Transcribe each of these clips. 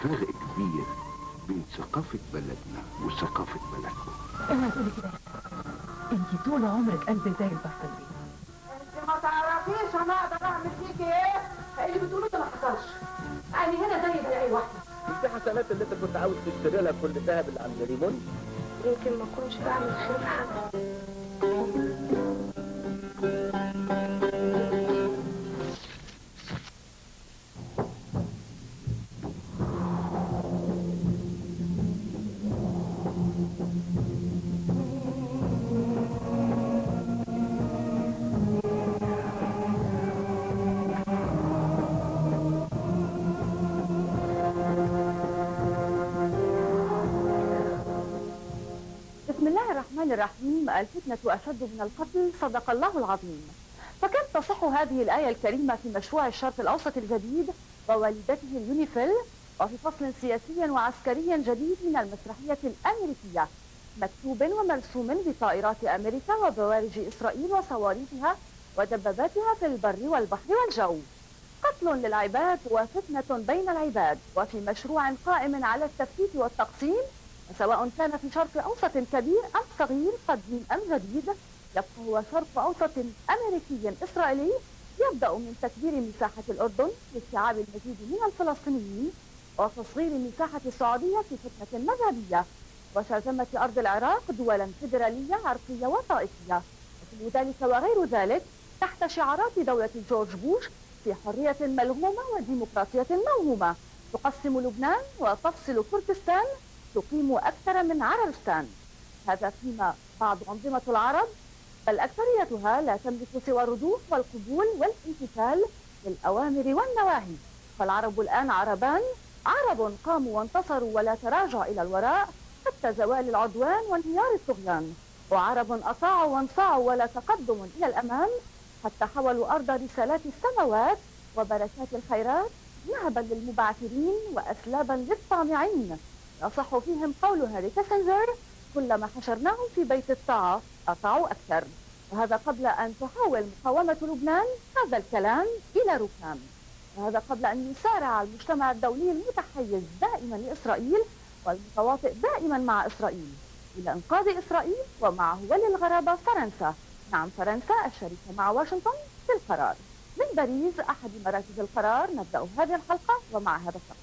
فرق كبير بين ثقافة بلدنا وثقافة بلدكم. اوعي تقولي كده، انت طول عمرك قلب زي البسطرمة. انت ما تعرفيش انا اقدر اعمل فيك ايه؟ اللي بتقولوه ده ما حصلش. انا هنا زي اي واحده. دي حسنات اللي انت كنت عاوز تشتري لها كل الذهب اللي عند ريمون. يمكن ما اكونش بعمل خير لحد. بسم الله الرحمن الرحيم. الفتنة أشد من القتل، صدق الله العظيم. فكم تصح هذه الآية الكريمة في مشروع الشرق الأوسط الجديد ووالدته اليونيفيل، وفي فصل سياسي وعسكري جديد من المسرحية الأمريكية، مكتوب ومرسوم بطائرات أمريكا وبوارج إسرائيل وصواريخها ودباباتها في البر والبحر والجو. قتل للعباد وفتنة بين العباد، وفي مشروع قائم على التفتيت والتقسيم، سواء كان في شرق أوسط كبير أم صغير، قديم أم جديد، يبقى هو شرق أوسط أمريكي إسرائيلي يبدأ من تكبير مساحة الأردن لاستيعاب المزيد من الفلسطينيين، وتصغير مساحة السعودية في فتنة مذهبية، وشرذمة أرض العراق دولا فيدرالية عرقية وطائفية، وكل ذلك وغير ذلك تحت شعارات دولة جورج بوش في حرية ملغومة وديمقراطية موهومة، تقسم لبنان وتفصل كردستان، تقيم أكثر من عربستان. هذا فيما بعض أنظمة العرب بل أكثريتها لا تملك سوى الرضوخ والقبول والامتثال للأوامر والنواهي. فالعرب الآن عربان، عرب قاموا وانتصروا ولا تراجع إلى الوراء حتى زوال العدوان وانهيار الطغيان، وعرب أطاعوا وانصاعوا ولا تقدم إلى الأمام حتى حولوا أرض رسالات السماوات وبركات الخيرات ذهبا للمبعثرين وأسلابا للطامعين. يصح فيهم قول هنري كيسنجر: كلما حشرناهم في بيت الطاعة أطاعوا أكثر. وهذا قبل أن تحول مقاومة لبنان هذا الكلام إلى ركام، وهذا قبل أن يسارع المجتمع الدولي المتحيز دائما لإسرائيل والمتواطئ دائما مع إسرائيل إلى إنقاذ إسرائيل، ومعه وللغرابة فرنسا. نعم، فرنسا الشريكة مع واشنطن في القرار. من باريس أحد مراكز القرار نبدأ هذه الحلقة ومع هذا الشخص.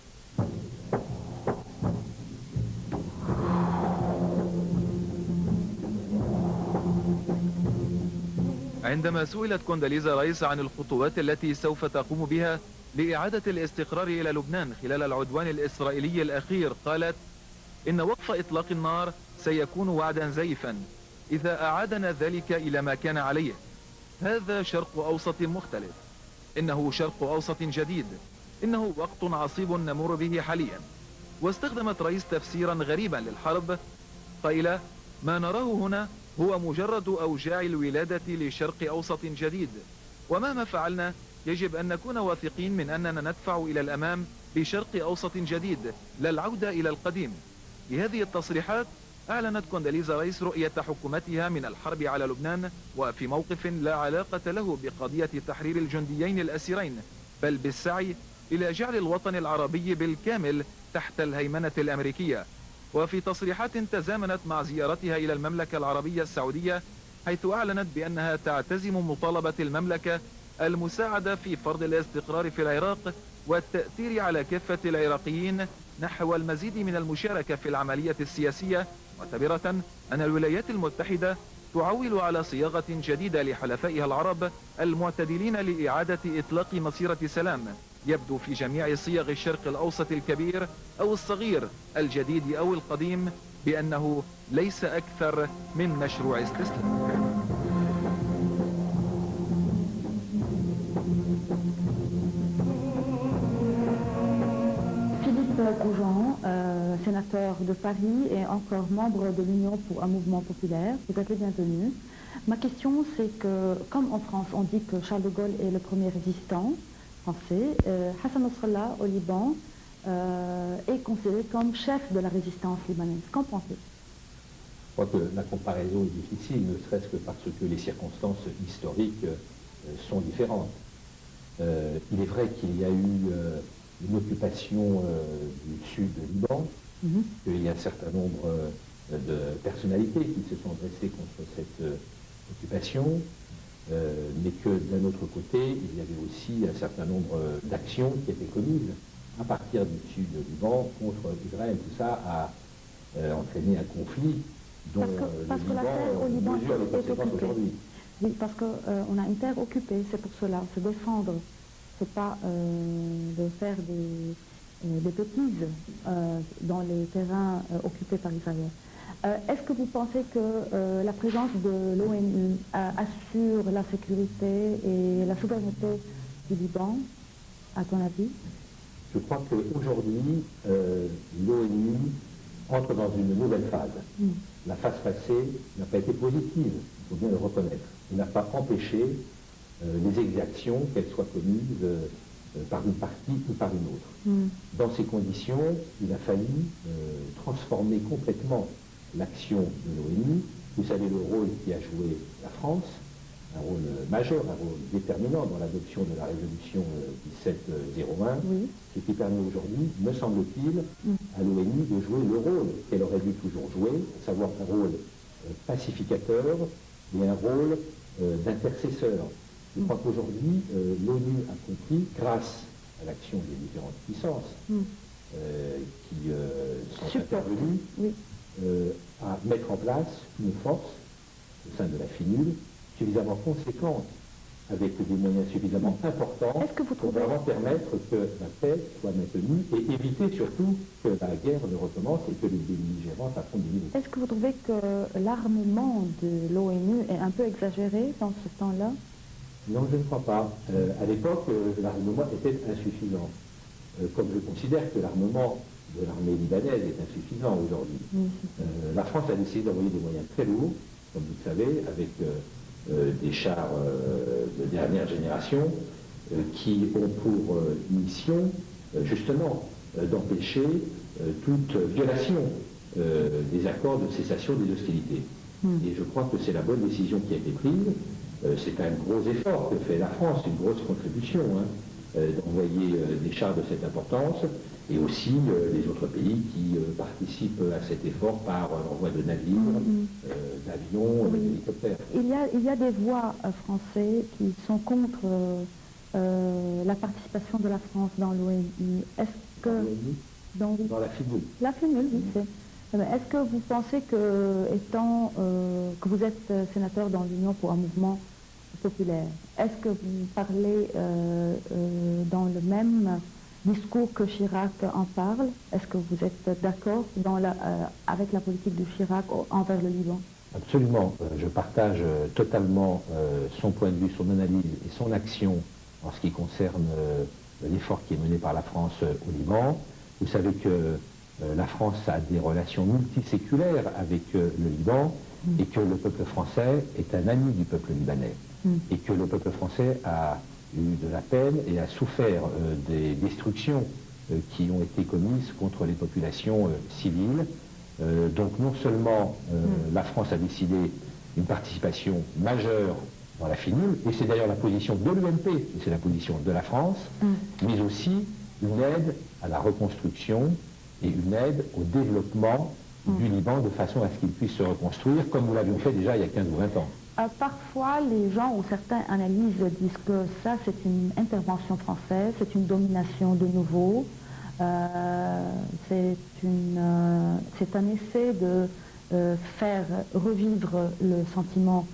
عندما سئلت كونداليزا رايس عن الخطوات التي سوف تقوم بها لإعادة الاستقرار إلى لبنان خلال العدوان الإسرائيلي الأخير، قالت: إن وقف إطلاق النار سيكون وعدا زيفا إذا أعادنا ذلك إلى ما كان عليه. هذا شرق أوسط مختلف، إنه شرق أوسط جديد، إنه وقت عصيب نمر به حاليا. واستخدمت رايس تفسيرا غريبا للحرب قائلة: ما نراه هنا هو مجرد أوجاع الولادة لشرق أوسط جديد، ومهما فعلنا يجب أن نكون واثقين من أننا ندفع إلى الأمام بشرق أوسط جديد، لا العودة إلى القديم. بهذه التصريحات أعلنت كونداليزا رايس رؤية حكومتها من الحرب على لبنان، وفي موقف لا علاقة له بقضية تحرير الجنديين الأسيرين، بل بالسعي إلى جعل الوطن العربي بالكامل تحت الهيمنة الأمريكية. وفي تصريحات تزامنت مع زيارتها إلى المملكة العربية السعودية، حيث أعلنت بأنها تعتزم مطالبة المملكة المساعدة في فرض الاستقرار في العراق والتأثير على كافة العراقيين نحو المزيد من المشاركة في العملية السياسية، معتبرة أن الولايات المتحدة تعول على صياغة جديدة لحلفائها العرب المعتدلين لإعادة إطلاق مسيرة سلام يبدو في جميع صيغ الشرق الأوسط الكبير أو الصغير، الجديد أو القديم، بأنه ليس أكثر من مشروع استسلام. Philippe Goujon, sénateur de Paris et encore membre de l'Union pour un mouvement populaire. Vous êtes le bienvenu. Ma question, c'est que, comme en France, on dit que Charles de Gaulle est le premier résistant français, Hassan Nasrallah au Liban est considéré comme chef de la résistance libanaise. Qu'en pensez-vous? Je crois que la comparaison est difficile, ne serait-ce que parce que les circonstances historiques sont différentes. Il est vrai qu'il y a eu une occupation du sud du Liban, qu'il y a un certain nombre de personnalités qui se sont dressées contre cette occupation, mais que d'un autre côté, il y avait aussi un certain nombre d'actions qui étaient commises à partir du sud du Liban contre Israël. Tout ça a entraîné un conflit dont parce que la le terre au Liban mesure les est conséquences occupée. aujourd'hui. Oui, parce qu'on a une terre occupée, c'est pour cela, se défendre. C'est pas de faire des bêtises dans les terrains occupés par Israël. Est-ce que vous pensez que la présence de l'ONU assure la sécurité et la souveraineté du Liban, à ton avis? Je crois qu'aujourd'hui, l'ONU entre dans une nouvelle phase. La phase passée n'a pas été positive, il faut bien le reconnaître. Il n'a pas empêché les exactions, qu'elles soient commises par une partie ou par une autre. Dans ces conditions, il a fallu transformer complètement l'action de l'ONU. Vous savez le rôle qu'a joué la France, un rôle majeur, un rôle déterminant dans l'adoption de la résolution 1701, ce qui permet aujourd'hui, me semble-t-il, à l'ONU de jouer le rôle qu'elle aurait dû toujours jouer, à savoir un rôle pacificateur et un rôle d'intercesseur. Je crois qu'aujourd'hui, l'ONU a compris, grâce à l'action des différentes puissances qui sont intervenues, à mettre en place une force au sein de la FINUL suffisamment conséquente, avec des moyens suffisamment importants pour vraiment permettre que la paix soit maintenue et éviter surtout que la guerre ne recommence et que les belligérants s'affrontent de nouveau. Est-ce que vous trouvez que l'armement de l'ONU est un peu exagéré dans ce temps-là? Non, je ne crois pas. À l'époque, l'armement était insuffisant. Comme je considère que l'armement de l'armée libanaise est insuffisant aujourd'hui. La France a décidé d'envoyer des moyens très lourds, comme vous le savez, avec des chars de dernière génération qui ont pour mission justement d'empêcher toute violation des accords de cessation des hostilités. Et je crois que c'est la bonne décision qui a été prise. C'est un gros effort que fait la France, une grosse contribution d'envoyer des chars de cette importance, et aussi les autres pays qui participent à cet effort par l'envoi de navires, d'avions, d'hélicoptères. Il y a des voix français qui sont contre la participation de la France dans l'ONU. Est-ce que... Dans la FINUL. La FINUL, oui, c'est... Est-ce que vous pensez que, étant que vous êtes sénateur dans l'Union pour un mouvement populaire, est-ce que vous parlez dans le même discours que Chirac en parle? Est-ce que vous êtes d'accord avec la politique de Chirac envers le Liban? Absolument. Je partage totalement son point de vue, son analyse et son action en ce qui concerne l'effort qui est mené par la France au Liban. Vous savez que la France a des relations multiséculaires avec le Liban et que le peuple français est un ami du peuple libanais et que le peuple français a eu de la peine et a souffert des destructions qui ont été commises contre les populations civiles. Donc non seulement la France a décidé une participation majeure dans la FINUL, et c'est d'ailleurs la position de l'UMP, et c'est la position de la France, mais aussi une aide à la reconstruction et une aide au développement du Liban de façon à ce qu'il puisse se reconstruire comme nous l'avions fait déjà il y a 15 ou 20 ans. Parfois, les gens ou certains analysent disent que ça, c'est une intervention française, c'est une domination de nouveau, c'est un essai de faire revivre le sentiment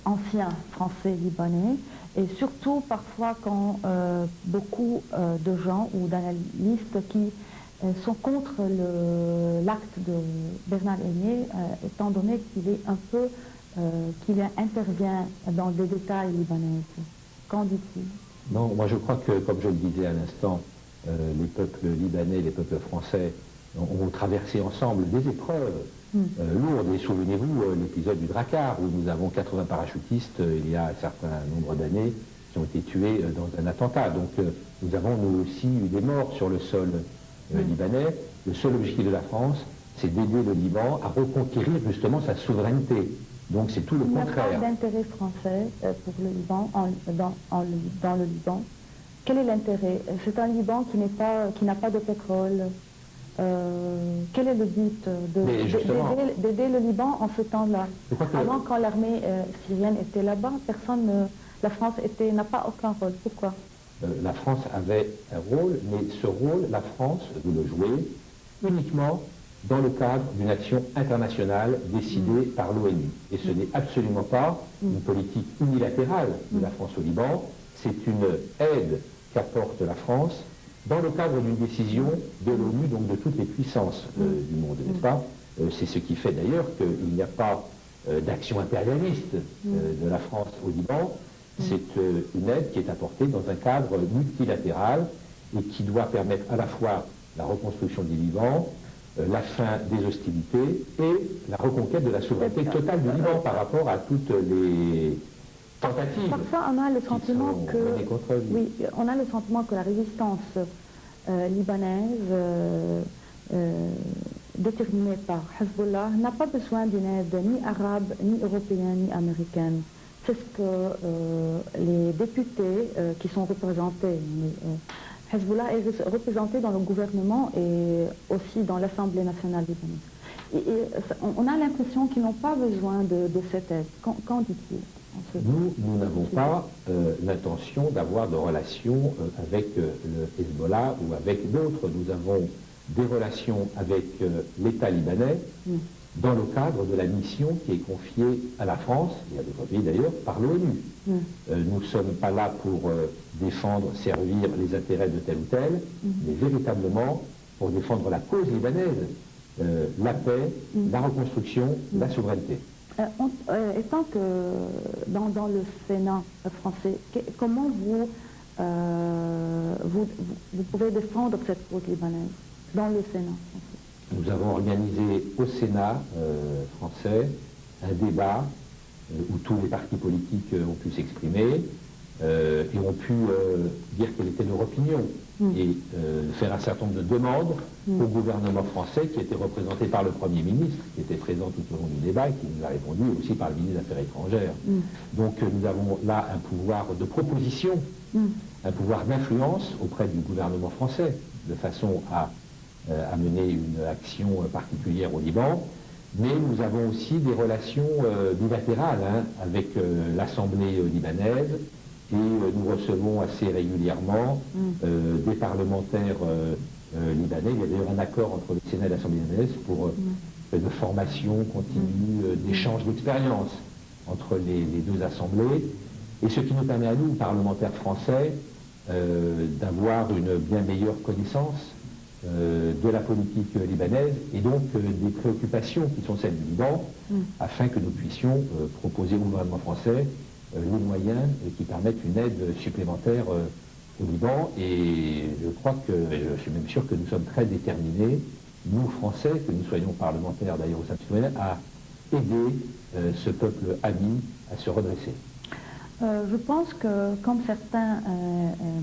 ancien français libanais, et surtout parfois quand beaucoup de gens ou d'analystes qui sont contre l'acte de Bernard Aimier, étant donné qu'il intervient dans des détails libanais. Qu'en dit-il? Non, moi je crois que, comme je le disais à l'instant, les peuples libanais, les peuples français ont traversé ensemble des épreuves lourdes. Et souvenez-vous l'épisode du Drakkar, où nous avons 80 parachutistes il y a un certain nombre d'années qui ont été tués dans un attentat. Donc nous avons nous aussi eu des morts sur le sol libanais. Le seul objectif de la France, c'est d'aider le Liban à reconquérir justement sa souveraineté. Donc c'est tout le contraire. Il n'y a pas d'intérêt français pour le Liban, dans le Liban. quel est l'intérêt? C'est un Liban qui n'a pas de pétrole. Quel est le but d'aider le Liban en ce temps-là? Avant, quand l'armée syrienne était là-bas, la France n'a pas aucun rôle. Pourquoi? La France avait un rôle, mais ce rôle, la France veut le jouer uniquement dans le cadre d'une action internationale décidée par l'ONU. Et ce n'est absolument pas une politique unilatérale de la France au Liban, c'est une aide qu'apporte la France dans le cadre d'une décision de l'ONU, donc de toutes les puissances du monde, n'est-ce pas? C'est ce qui fait d'ailleurs qu'il n'y a pas d'action impérialiste de la France au Liban. C'est une aide qui est apportée dans un cadre multilatéral et qui doit permettre à la fois la reconstruction du Liban, la fin des hostilités et la reconquête de la souveraineté totale du Liban par rapport à toutes les tentatives. Parfois, on a le sentiment on a le sentiment que la résistance libanaise déterminée par Hezbollah n'a pas besoin d'une aide ni arabe, ni européenne, ni américaine. C'est ce que les députés qui sont représentés, Hezbollah est représenté dans le gouvernement et aussi dans l'Assemblée nationale libanaise. On a l'impression qu'ils n'ont pas besoin de cette aide. Qu'en dit-il? Nous n'avons pas l'intention d'avoir de relations avec le Hezbollah ou avec d'autres. Nous avons des relations avec l'État libanais dans le cadre de la mission qui est confiée à la France, et à d'autres pays d'ailleurs, par l'ONU. Nous ne sommes pas là pour défendre, servir les intérêts de tel ou tel, mais véritablement pour défendre la cause libanaise, la paix, la reconstruction, la souveraineté. Étant que dans le Sénat français, comment vous pouvez défendre cette cause libanaise dans le Sénat français? Nous avons organisé au Sénat français un débat où tous les partis politiques ont pu s'exprimer et ont pu dire quelle était leur opinion et faire un certain nombre de demandes au gouvernement français qui était représenté par le Premier ministre, qui était présent tout au long du débat et qui nous a répondu aussi par le ministre des Affaires étrangères. Donc nous avons là un pouvoir de proposition, un pouvoir d'influence auprès du gouvernement français, de façon à mener une action particulière au Liban, mais nous avons aussi des relations bilatérales avec l'Assemblée libanaise et nous recevons assez régulièrement des parlementaires libanais. Il y a d'ailleurs un accord entre le Sénat et l'Assemblée libanaise pour de formation continue, d'échange d'expérience entre les deux assemblées, et ce qui nous permet à nous, parlementaires français, d'avoir une bien meilleure connaissance de la politique libanaise et donc des préoccupations qui sont celles du Liban, afin que nous puissions proposer au gouvernement français les moyens qui permettent une aide supplémentaire au Liban. Et je crois que, je suis même sûr que nous sommes très déterminés, nous Français, que nous soyons parlementaires d'ailleurs au sein citoyen, à aider ce peuple ami à se redresser. Je pense que, comme certains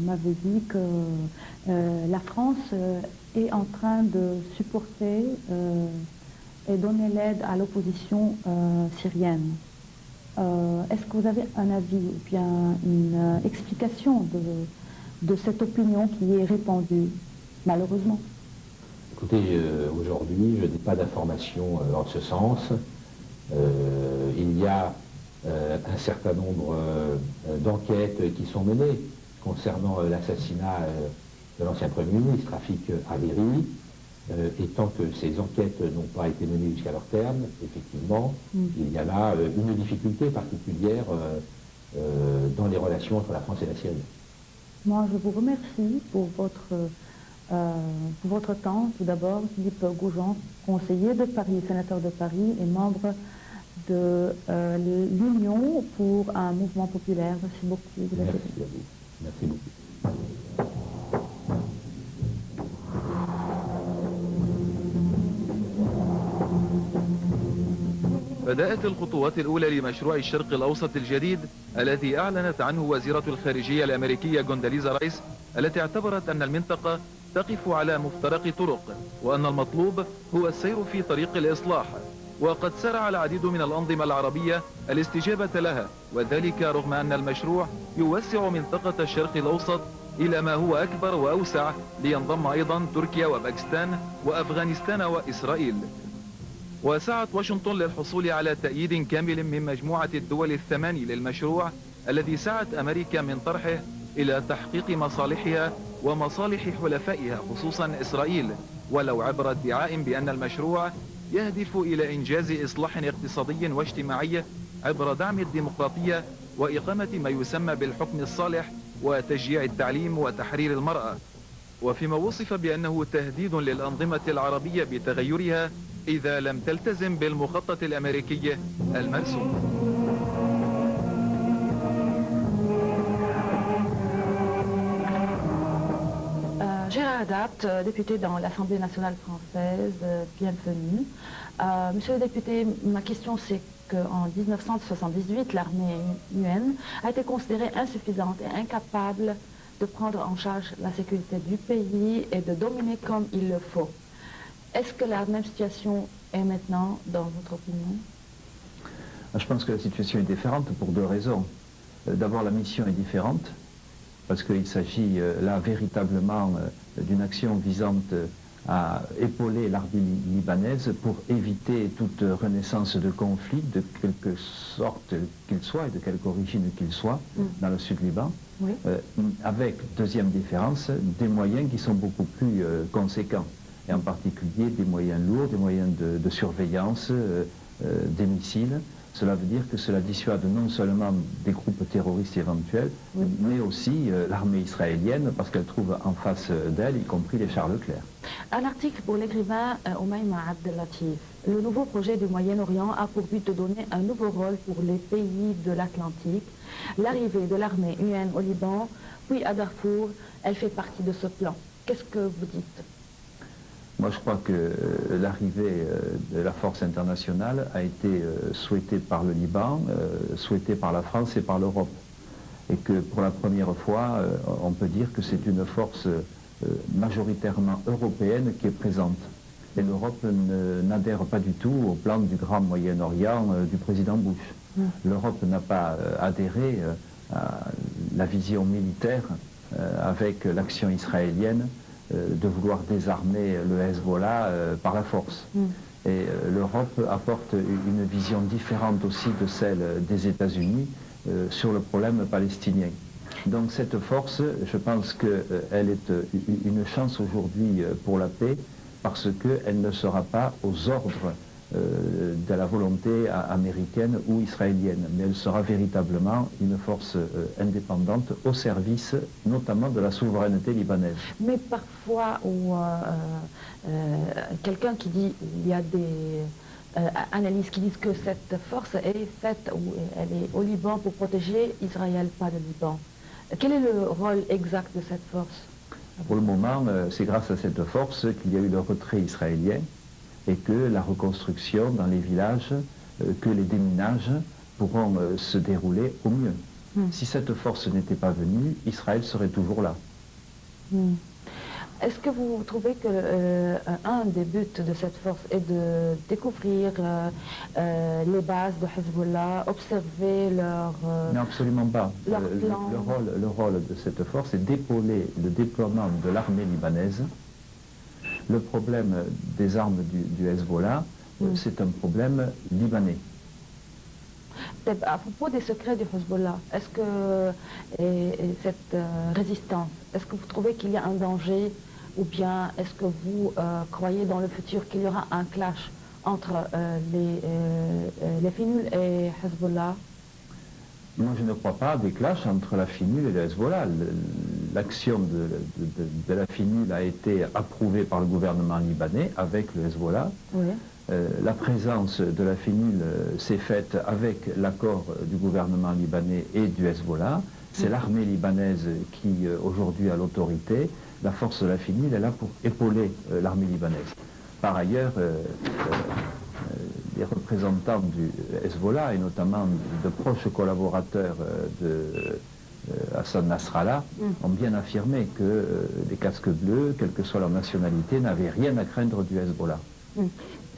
m'avaient dit, que la France est en train de supporter et donner l'aide à l'opposition syrienne. Est-ce que vous avez un avis ou bien une explication de cette opinion qui est répandue, malheureusement? Écoutez, aujourd'hui, je n'ai pas d'informations en ce sens. Il y a un certain nombre d'enquêtes qui sont menées concernant l'assassinat de l'ancien Premier ministre, Rafik Hariri, et tant que ces enquêtes n'ont pas été menées jusqu'à leur terme, effectivement, il y a là une difficulté particulière dans les relations entre la France et la Syrie. Moi, je vous remercie pour votre temps. Tout d'abord, Philippe Goujon, conseiller de Paris, sénateur de Paris et membre de l'Union pour un mouvement populaire. Merci beaucoup. Merci à vous. Merci beaucoup. بدأت الخطوات الأولى لمشروع الشرق الأوسط الجديد الذي أعلنت عنه وزيرة الخارجية الأمريكية كونداليزا رايس، التي اعتبرت أن المنطقة تقف على مفترق طرق وأن المطلوب هو السير في طريق الإصلاح. وقد سارع العديد من الأنظمة العربية الاستجابة لها، وذلك رغم أن المشروع يوسع منطقة الشرق الأوسط إلى ما هو أكبر وأوسع لينضم أيضا تركيا وباكستان وأفغانستان وإسرائيل. وسعت واشنطن للحصول على تأييد كامل من مجموعة الدول الثماني للمشروع الذي سعت أمريكا من طرحه إلى تحقيق مصالحها ومصالح حلفائها خصوصا إسرائيل، ولو عبر ادعاء بأن المشروع يهدف إلى إنجاز إصلاح اقتصادي واجتماعي عبر دعم الديمقراطية وإقامة ما يسمى بالحكم الصالح وتشجيع التعليم وتحرير المرأة، وفيما وصف بأنه تهديد للأنظمة العربية بتغيرها إذا لم تلتزم بالمخطط الأمريكي المرسوم. Gérard Dapt, député dans l'Assemblée nationale française, bienvenue. Monsieur le député, ma question c'est qu'en 1978, l'armée UN a été considérée insuffisante et incapable de prendre en charge la sécurité du pays et de dominer comme il le faut. Est-ce que la même situation est maintenant dans votre opinion? Je pense que la situation est différente pour deux raisons. D'abord, la mission est différente, parce qu'il s'agit là véritablement d'une action visant à épauler l'armée libanaise pour éviter toute renaissance de conflit, de quelque sorte qu'il soit et de quelque origine qu'il soit, dans le sud Liban, oui. Avec, deuxième différence, des moyens qui sont beaucoup plus conséquents, et en particulier des moyens lourds, des moyens de surveillance, des missiles. Cela veut dire que cela dissuade non seulement des groupes terroristes éventuels, oui, mais aussi l'armée israélienne, parce qu'elle trouve en face d'elle, y compris les chars Leclerc. Un article pour l'écrivain Oumaima Abdellatif. Le nouveau projet du Moyen-Orient a pour but de donner un nouveau rôle pour les pays de l'Atlantique. L'arrivée de l'armée UN au Liban, puis à Darfour, elle fait partie de ce plan. Qu'est-ce que vous dites? Moi, je crois que l'arrivée de la force internationale a été souhaitée par le Liban, souhaitée par la France et par l'Europe. Et que pour la première fois, on peut dire que c'est une force majoritairement européenne qui est présente. Et l'Europe n'adhère pas du tout au plan du Grand Moyen-Orient du président Bush. L'Europe n'a pas adhéré à la vision militaire avec l'action israélienne de vouloir désarmer le Hezbollah par la force. Et l'Europe apporte une vision différente aussi de celle des États-Unis sur le problème palestinien. Donc cette force, je pense qu'elle est une chance aujourd'hui pour la paix, parce qu'elle ne sera pas aux ordres de la volonté américaine ou israélienne, mais elle sera véritablement une force indépendante au service notamment de la souveraineté libanaise. Mais parfois, quelqu'un qui dit, il y a des analyses qui disent que cette force est faite, ou elle est au Liban pour protéger Israël, pas le Liban. Quel est le rôle exact de cette force? Pour le moment, c'est grâce à cette force qu'il y a eu le retrait israélien, et que la reconstruction dans les villages, que les déminages pourront se dérouler au mieux. Si cette force n'était pas venue, Israël serait toujours là. Est-ce que vous trouvez que un des buts de cette force est de découvrir les bases de Hezbollah, observer leur Non, absolument pas. Leur plan. Le rôle de cette force est d'épauler le déploiement de l'armée libanaise. Le problème des armes du Hezbollah, c'est un problème libanais. À propos des secrets du Hezbollah, est-ce que cette résistance, est-ce que vous trouvez qu'il y a un danger, ou bien est-ce que vous croyez dans le futur qu'il y aura un clash entre les Finul et Hezbollah? Moi, je ne crois pas à des clashs entre la FINUL et le Hezbollah. L'action de la FINUL a été approuvée par le gouvernement libanais avec le Hezbollah. Oui. La présence de la FINUL s'est faite avec l'accord du gouvernement libanais et du Hezbollah. C'est l'armée libanaise qui, aujourd'hui, a l'autorité. La force de la FINUL est là pour épauler l'armée libanaise. Par ailleurs, les représentants du Hezbollah, et notamment de proches collaborateurs de Hassan Nasrallah, ont bien affirmé que les casques bleus, quelle que soit leur nationalité, n'avaient rien à craindre du Hezbollah.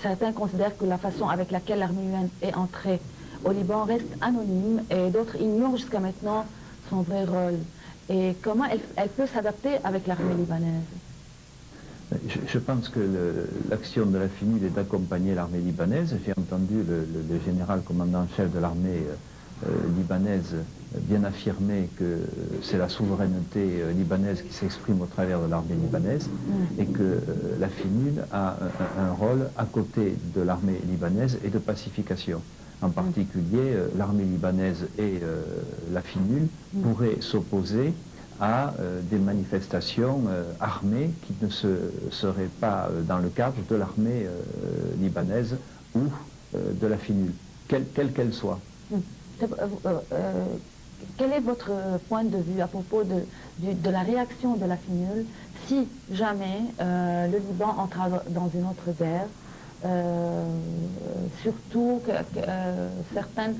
Certains considèrent que la façon avec laquelle l'armée UN est entrée au Liban reste anonyme, et d'autres ignorent jusqu'à maintenant son vrai rôle. et comment elle peut s'adapter avec l'armée libanaise? Je pense que l'action de la FINUL est d'accompagner l'armée libanaise. J'ai entendu le général commandant-chef de l'armée libanaise bien affirmer que c'est la souveraineté libanaise qui s'exprime au travers de l'armée libanaise et que la FINUL a un rôle à côté de l'armée libanaise et de pacification. En particulier, l'armée libanaise et la FINUL pourraient s'opposer à des manifestations armées qui ne seraient pas dans le cadre de l'armée libanaise ou de la FINUL, quelle qu'elle soit. Quel est votre point de vue à propos de la réaction de la FINUL si jamais le Liban entra dans une autre guerre, surtout que certaines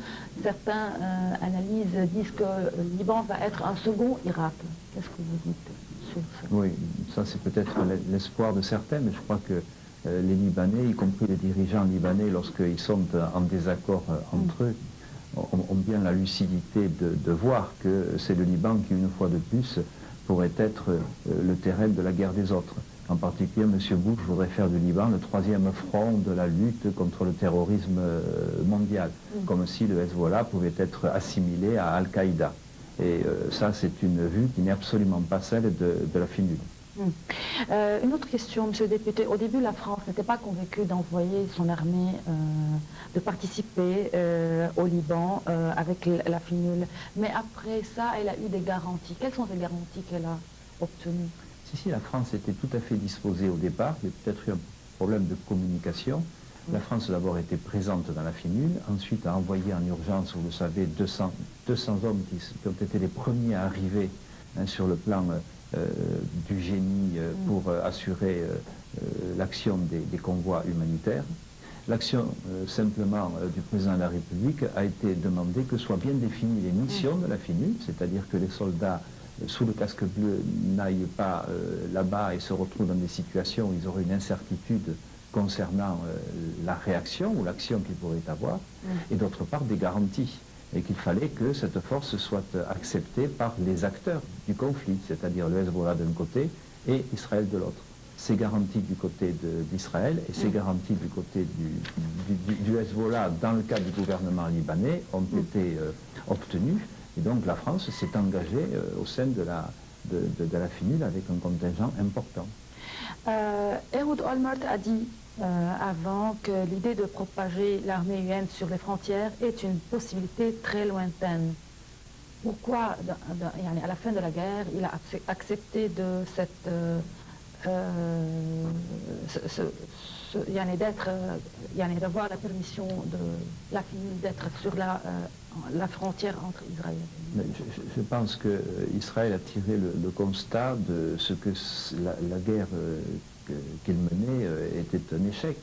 analyses disent que le Liban va être un second Irak. Qu'est-ce que vous dites sur ça? Oui, ça c'est peut-être l'espoir de certains, mais je crois que les Libanais, y compris les dirigeants libanais, lorsqu'ils sont en désaccord entre eux, ont bien la lucidité de voir que c'est le Liban qui, une fois de plus, pourrait être le terrain de la guerre des autres. En particulier, M. Bush voudrait faire du Liban le troisième front de la lutte contre le terrorisme mondial, comme si le Hezbollah pouvait être assimilé à Al-Qaïda. Et ça, c'est une vue qui n'est absolument pas celle de la FINUL. Une autre question, Monsieur le député. Au début, la France n'était pas convaincue d'envoyer son armée, de participer au Liban avec la FINUL. Mais après ça, elle a eu des garanties. Quelles sont ces garanties qu'elle a obtenues? Si, la France était tout à fait disposée au départ. Il y a peut-être eu un problème de communication. La France d'abord était présente dans la FINUL, ensuite a envoyé en urgence, vous le savez, 200 hommes qui ont été les premiers à arriver sur le plan du génie pour assurer l'action des convois humanitaires. L'action simplement du président de la République a été demandé que soient bien définies les missions de la FINUL, c'est-à-dire que les soldats sous le casque bleu n'aillent pas là-bas et se retrouvent dans des situations où ils auraient une incertitude concernant la réaction ou l'action qu'ils pourraient avoir, et d'autre part des garanties, et qu'il fallait que cette force soit acceptée par les acteurs du conflit, c'est-à-dire le Hezbollah d'un côté et Israël de l'autre. Ces garanties du côté d'Israël et ces garanties du côté du Hezbollah dans le cadre du gouvernement libanais ont été obtenues, et donc la France s'est engagée au sein de la FINUL avec un contingent important. Ehud Olmert a dit avant que l'idée de propager l'armée UN sur les frontières est une possibilité très lointaine. Pourquoi, à la fin de la guerre, il a accepté de d'avoir la permission de la FINUL d'être sur la frontière entre Israël et je pense qu'Israël a tiré le constat de ce que la guerre qu'il menait était un échec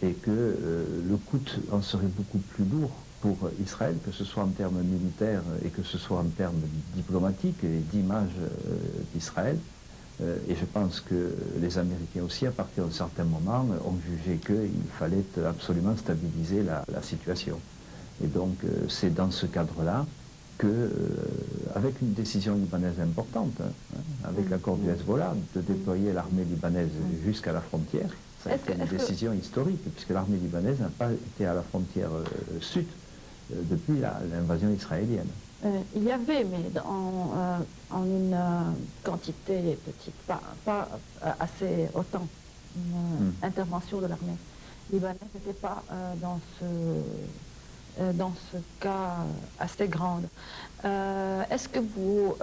et que le coût en serait beaucoup plus lourd pour Israël, que ce soit en termes militaires et que ce soit en termes diplomatiques et d'image d'Israël. Et je pense que les Américains aussi, à partir d'un certain moment, ont jugé qu'il fallait absolument stabiliser la situation. Et donc c'est dans ce cadre-là que, avec une décision libanaise importante, avec l'accord du Hezbollah, de déployer l'armée libanaise jusqu'à la frontière, ça a été une décision historique, puisque l'armée libanaise n'a pas été à la frontière sud depuis l'invasion israélienne. Il y avait, mais en une quantité petite, pas assez autant, une intervention de l'armée libanaise n'était pas dans ce cas assez grande. Est-ce que vous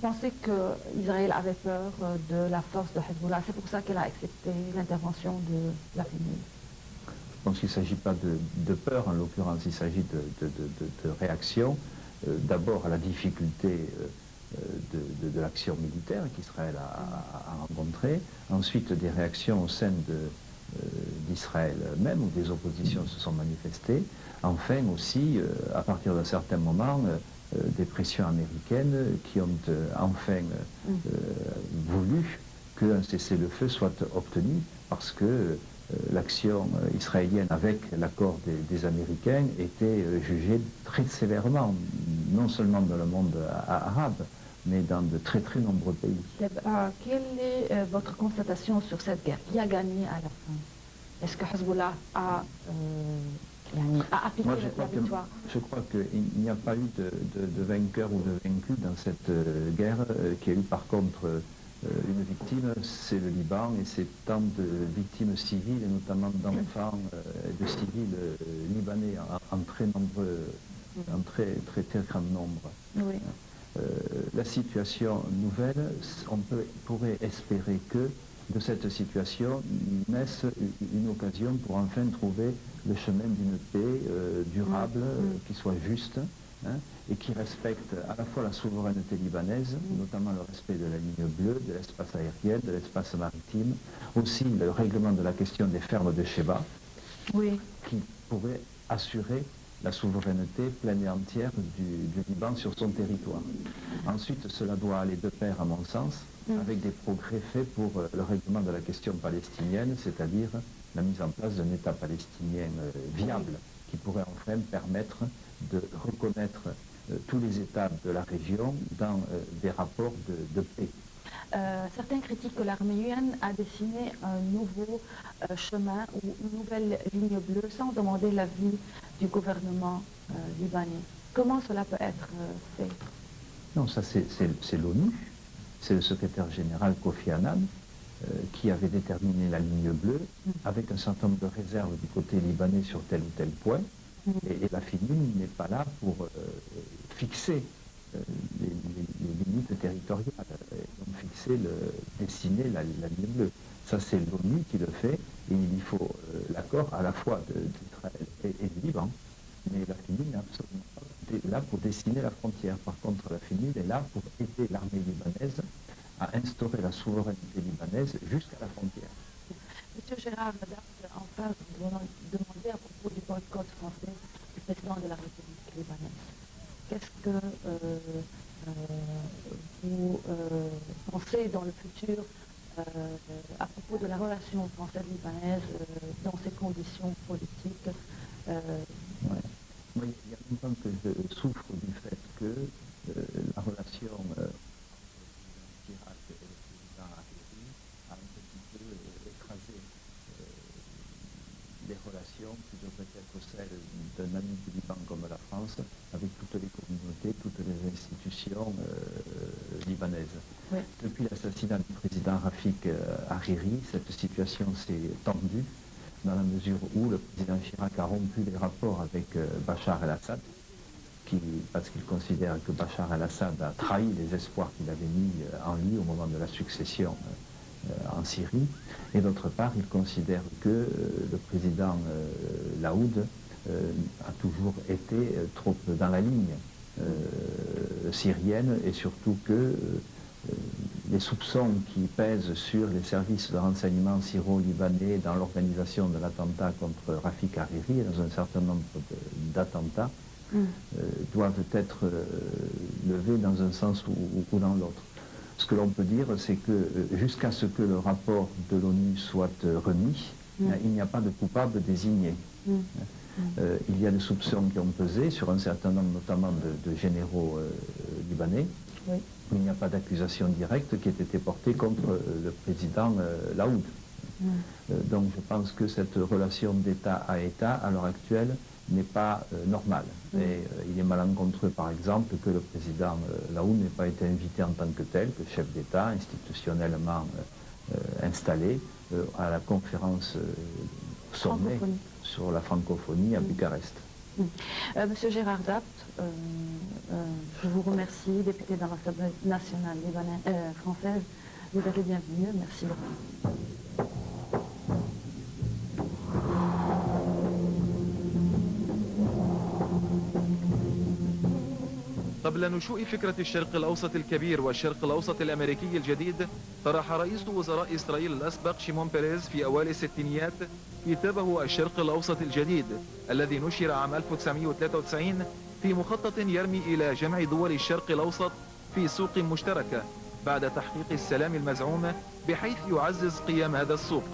pensez qu'Israël avait peur de la force de Hezbollah? C'est pour ça qu'elle a accepté l'intervention de la FINUL? Je pense qu'il ne s'agit pas de peur, en l'occurrence, il s'agit de réaction. D'abord à la difficulté de l'action militaire qu'Israël a rencontrée, ensuite des réactions au sein d'Israël même, où des oppositions se sont manifestées, enfin aussi, à partir d'un certain moment, des pressions américaines qui ont enfin voulu qu'un cessez-le-feu soit obtenu, parce que l'action israélienne avec l'accord des Américains était jugée très sévèrement, non seulement dans le monde arabe, mais dans de très très nombreux pays. Quelle est votre constatation sur cette guerre? Qui a gagné à la fin? Est-ce que Hezbollah a appliqué Moi, la victoire? je crois qu'il n'y a pas eu de vainqueur ou de vaincu dans cette guerre, qui a eu par contre une victime, c'est le Liban, et c'est tant de victimes civiles, et notamment d'enfants et de civils libanais en très nombreux, en très grand nombre. Oui. La situation nouvelle, on pourrait espérer que de cette situation naisse une occasion pour enfin trouver le chemin d'une paix durable, qui soit juste, hein, et qui respecte à la fois la souveraineté libanaise, notamment le respect de la ligne bleue, de l'espace aérien, de l'espace maritime, aussi le règlement de la question des fermes de Sheba, qui pourrait assurer la souveraineté pleine et entière du Liban sur son territoire. Ensuite, cela doit aller de pair, à mon sens, avec des progrès faits pour le règlement de la question palestinienne, c'est-à-dire la mise en place d'un État palestinien viable, qui pourrait enfin permettre de reconnaître tous les États de la région dans des rapports de paix. Certains critiquent que l'armée UN a dessiné un nouveau chemin ou une nouvelle ligne bleue sans demander l'avis du gouvernement libanais. Comment cela peut être fait? Non, ça c'est l'ONU, c'est le secrétaire général Kofi Annan qui avait déterminé la ligne bleue avec un certain nombre de réserves du côté libanais sur tel ou tel point. Et la FIDUN n'est pas là pour fixer les limites territoriales, donc dessiner la ligne bleue. Ça, c'est l'ONU qui le fait, et il faut l'accord à la fois d'Israël et du Liban. Mais la FIDUN n'est absolument pas là pour dessiner la frontière. Par contre, la FIDUN est là pour aider l'armée libanaise à instaurer la souveraineté libanaise jusqu'à la frontière. Monsieur Gérard Adapt, enfin, vous demandez à propos du boycott français du président de la République libanaise. Qu'est-ce que vous pensez dans le futur à propos de la relation française-libanaise dans ces conditions politiques? Moi, il y a longtemps que je souffre du fait que la relation Chirac et le président Hariri a un petit peu écrasé les relations qui devraient être celles d'un ami du Liban comme la France, avec toutes les communautés, toutes les institutions libanaises. Oui. Depuis l'assassinat du président Rafik Hariri, cette situation s'est tendue dans la mesure où le président Chirac a rompu les rapports avec Bachar el-Assad, parce qu'il considère que Bachar el-Assad a trahi les espoirs qu'il avait mis en lui au moment de la succession en Syrie, et d'autre part, il considère que le président Laoud a toujours été trop dans la ligne syrienne, et surtout que les soupçons qui pèsent sur les services de renseignement syro-libanais dans l'organisation de l'attentat contre Rafik Hariri et dans un certain nombre d'attentats doivent être levés dans un sens ou dans l'autre. Ce que l'on peut dire, c'est que jusqu'à ce que le rapport de l'ONU soit remis, il n'y a pas de coupable désigné. Il y a des soupçons qui ont pesé sur un certain nombre notamment de généraux libanais. Oui. Il n'y a pas d'accusation directe qui ait été portée contre le président Laoud. Donc je pense que cette relation d'État à État, à l'heure actuelle, n'est pas normale. Et il est malencontreux, par exemple, que le président Laoud n'ait pas été invité en tant que tel, que chef d'État institutionnellement installé, à la conférence sommet sur la francophonie à Bucarest. Monsieur Gérard Dapt, je vous remercie, député dans l'Assemblée nationale française. Vous êtes le bienvenu. Merci beaucoup. قبل نشوء فكرة الشرق الأوسط الكبير والشرق الأوسط الأمريكي الجديد، طرح رئيس وزراء إسرائيل الأسبق شيمون بيريز في أوائل الستينيات كتابه الشرق الأوسط الجديد الذي نشر عام 1993 في مخطط يرمي إلى جمع دول الشرق الأوسط في سوق مشتركة بعد تحقيق السلام المزعوم، بحيث يعزز قيام هذا السوق.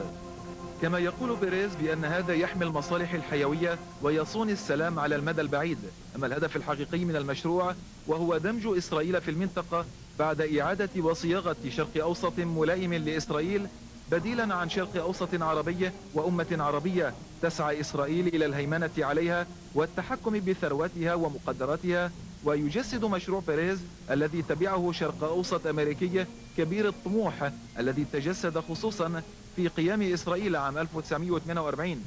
كما يقول بيريز بأن هذا يحمي المصالح الحيوية ويصون السلام على المدى البعيد. أما الهدف الحقيقي من المشروع وهو دمج إسرائيل في المنطقة بعد إعادة وصياغة شرق أوسط ملائم لإسرائيل بديلا عن شرق أوسط عربي وأمة عربية تسعى إسرائيل إلى الهيمنة عليها والتحكم بثرواتها ومقدراتها. ويجسد مشروع بيريز الذي تبعه شرق أوسط أمريكي كبير الطموح الذي تجسد خصوصا في قيام إسرائيل عام 1948.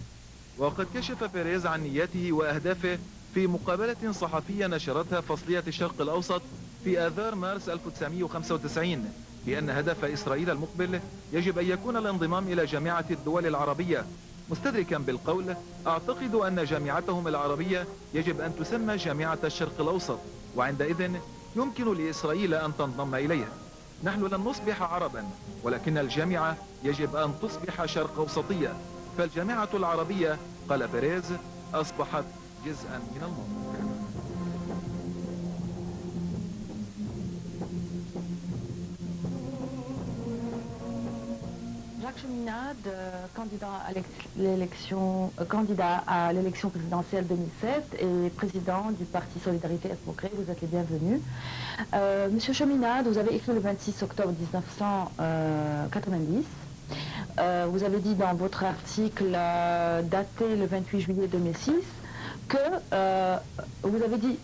وقد كشف بيريز عن نياته وأهدافه في مقابلة صحفية نشرتها فصلية الشرق الأوسط في آذار مارس 1995 بأن هدف إسرائيل المقبل يجب أن يكون الانضمام إلى جامعة الدول العربية، مستدركا بالقول: أعتقد أن جامعتهم العربية يجب أن تسمى جامعة الشرق الأوسط، وعندئذ يمكن لإسرائيل أن تنضم إليها. نحن لن نصبح عربا، ولكن الجامعة يجب أن تصبح شرق أوسطية، فالجامعة العربية، قال بيريز، أصبحت جزءا من المنطقة. Jacques Cheminade, candidat à l'élection présidentielle 2007 et président du Parti Solidarité et Progrès, vous êtes les bienvenus. Monsieur Cheminade, vous avez écrit le 26 octobre 1990. Vous avez dit dans votre article daté le 28 juillet 2006 que vous avez dit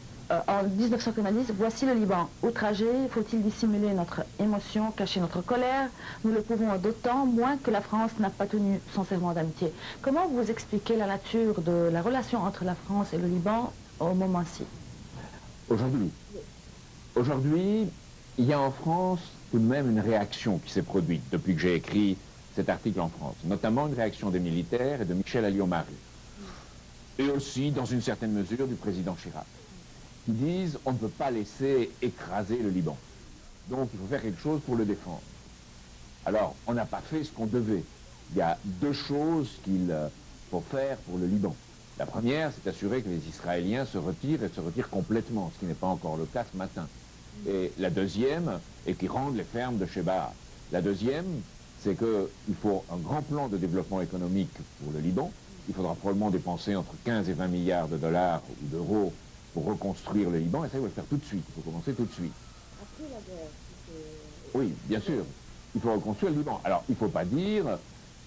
en 1990, voici le Liban. Outragé, faut-il dissimuler notre émotion, cacher notre colère? Nous le pouvons d'autant moins que la France n'a pas tenu son serment d'amitié. Comment vous expliquez la nature de la relation entre la France et le Liban au moment-ci? Aujourd'hui, il y a en France tout de même une réaction qui s'est produite depuis que j'ai écrit cet article en France, notamment une réaction des militaires et de Michel Alliot-Marie, et aussi, dans une certaine mesure, du président Chirac, qui disent on ne peut pas laisser écraser le Liban. Donc il faut faire quelque chose pour le défendre. Alors, on n'a pas fait ce qu'on devait. Il y a deux choses qu'il faut faire pour le Liban. La première, c'est d'assurer que les Israéliens se retirent et se retirent complètement, ce qui n'est pas encore le cas ce matin. Et la deuxième, et qu'ils rendent les fermes de Sheba. La deuxième, c'est qu'il faut un grand plan de développement économique pour le Liban. Il faudra probablement dépenser entre 15 et 20 milliards de dollars ou d'euros pour reconstruire le Liban, et ça, il faut le faire tout de suite. Il faut commencer tout de suite. Après la guerre, oui, bien sûr. Il faut reconstruire le Liban. Alors, il ne faut pas dire,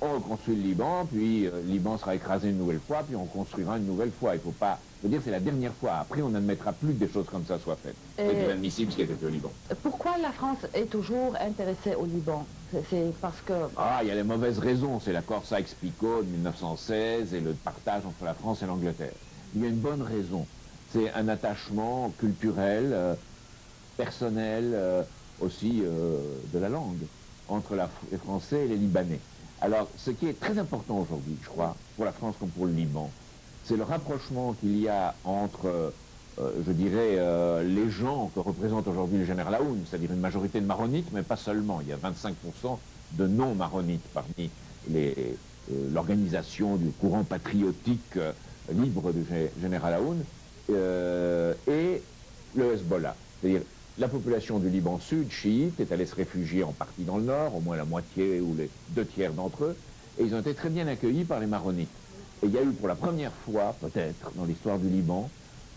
on reconstruit le Liban, puis le Liban sera écrasé une nouvelle fois, puis on construira une nouvelle fois. Il ne faut pas... Je veux dire, c'est la dernière fois. Après, on n'admettra plus que des choses comme ça soient faites. C'est inadmissible ce qui a été fait au Liban. Pourquoi la France est toujours intéressée au Liban? C'est parce que... Ah, il y a les mauvaises raisons. C'est l'accord Sykes-Picot de 1916 et le partage entre la France et l'Angleterre. Il y a une bonne raison. C'est un attachement culturel, personnel, aussi de la langue, entre les Français et les Libanais. Alors, ce qui est très important aujourd'hui, je crois, pour la France comme pour le Liban, c'est le rapprochement qu'il y a entre, je dirais, les gens que représente aujourd'hui le général Aoun, c'est-à-dire une majorité de maronites, mais pas seulement. Il y a 25% de non-maronites parmi l'organisation du courant patriotique libre du général Aoun, et le Hezbollah. C'est-à-dire, la population du Liban Sud, chiite, est allée se réfugier en partie dans le nord, au moins la moitié ou les 2/3 d'entre eux, et ils ont été très bien accueillis par les maronites. Et il y a eu pour la première fois, peut-être, dans l'histoire du Liban,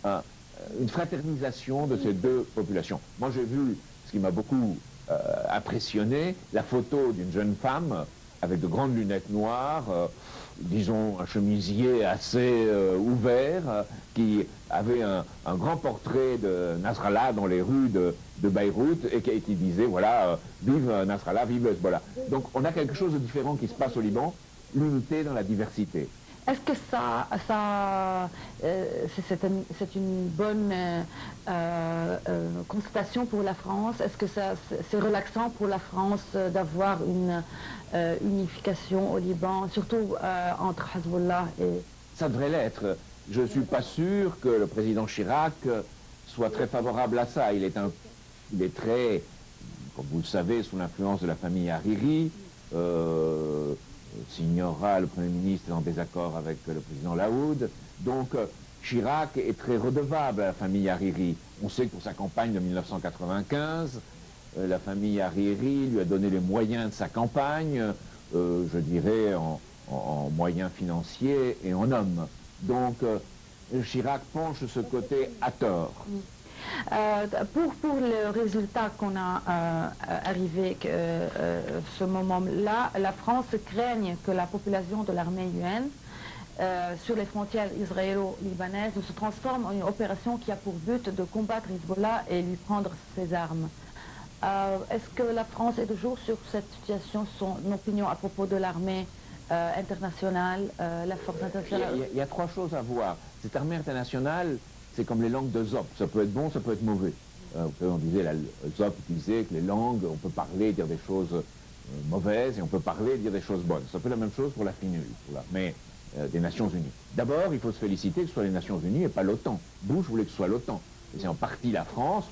une fraternisation de ces deux populations. Moi, j'ai vu, ce qui m'a beaucoup impressionné, la photo d'une jeune femme avec de grandes lunettes noires, disons un chemisier assez ouvert, qui avait un grand portrait de Nasrallah dans les rues de Beyrouth et qui disait, voilà, vive Nasrallah, vive le Hezbollah. Donc on a quelque chose de différent qui se passe au Liban, l'unité dans la diversité. Est-ce que c'est une bonne constatation pour la France? Est-ce que c'est relaxant pour la France d'avoir une unification au Liban, surtout entre Hezbollah et... Ça devrait l'être. Je ne suis pas sûr que le président Chirac soit très favorable à ça. Il est très, comme vous le savez, sous l'influence de la famille Hariri. Signora, le Premier ministre, est en désaccord avec le président Laoud. Donc Chirac est très redevable à la famille Hariri. On sait que pour sa campagne de 1995, la famille Hariri lui a donné les moyens de sa campagne, je dirais en moyens financiers et en hommes. Donc Chirac penche ce côté à tort. Pour le résultat qu'on a arrivé ce moment-là, la France craigne que la population de l'armée UN sur les frontières israélo-libanaises se transforme en une opération qui a pour but de combattre Hezbollah et lui prendre ses armes. Est-ce que la France est toujours sur cette situation, son opinion à propos de l'armée internationale, la force internationale? Il y a trois choses à voir. Cette armée internationale, c'est comme les langues de Zop. Ça peut être bon, ça peut être mauvais. On disait, Zop disait que les langues, on peut parler, dire des choses mauvaises, et on peut parler, dire des choses bonnes. Ça peut être la même chose pour la FINUL, pour l'armée des Nations Unies. D'abord, il faut se féliciter que ce soit les Nations Unies et pas l'OTAN. Bush voulait que ce soit l'OTAN. Et c'est en partie la France,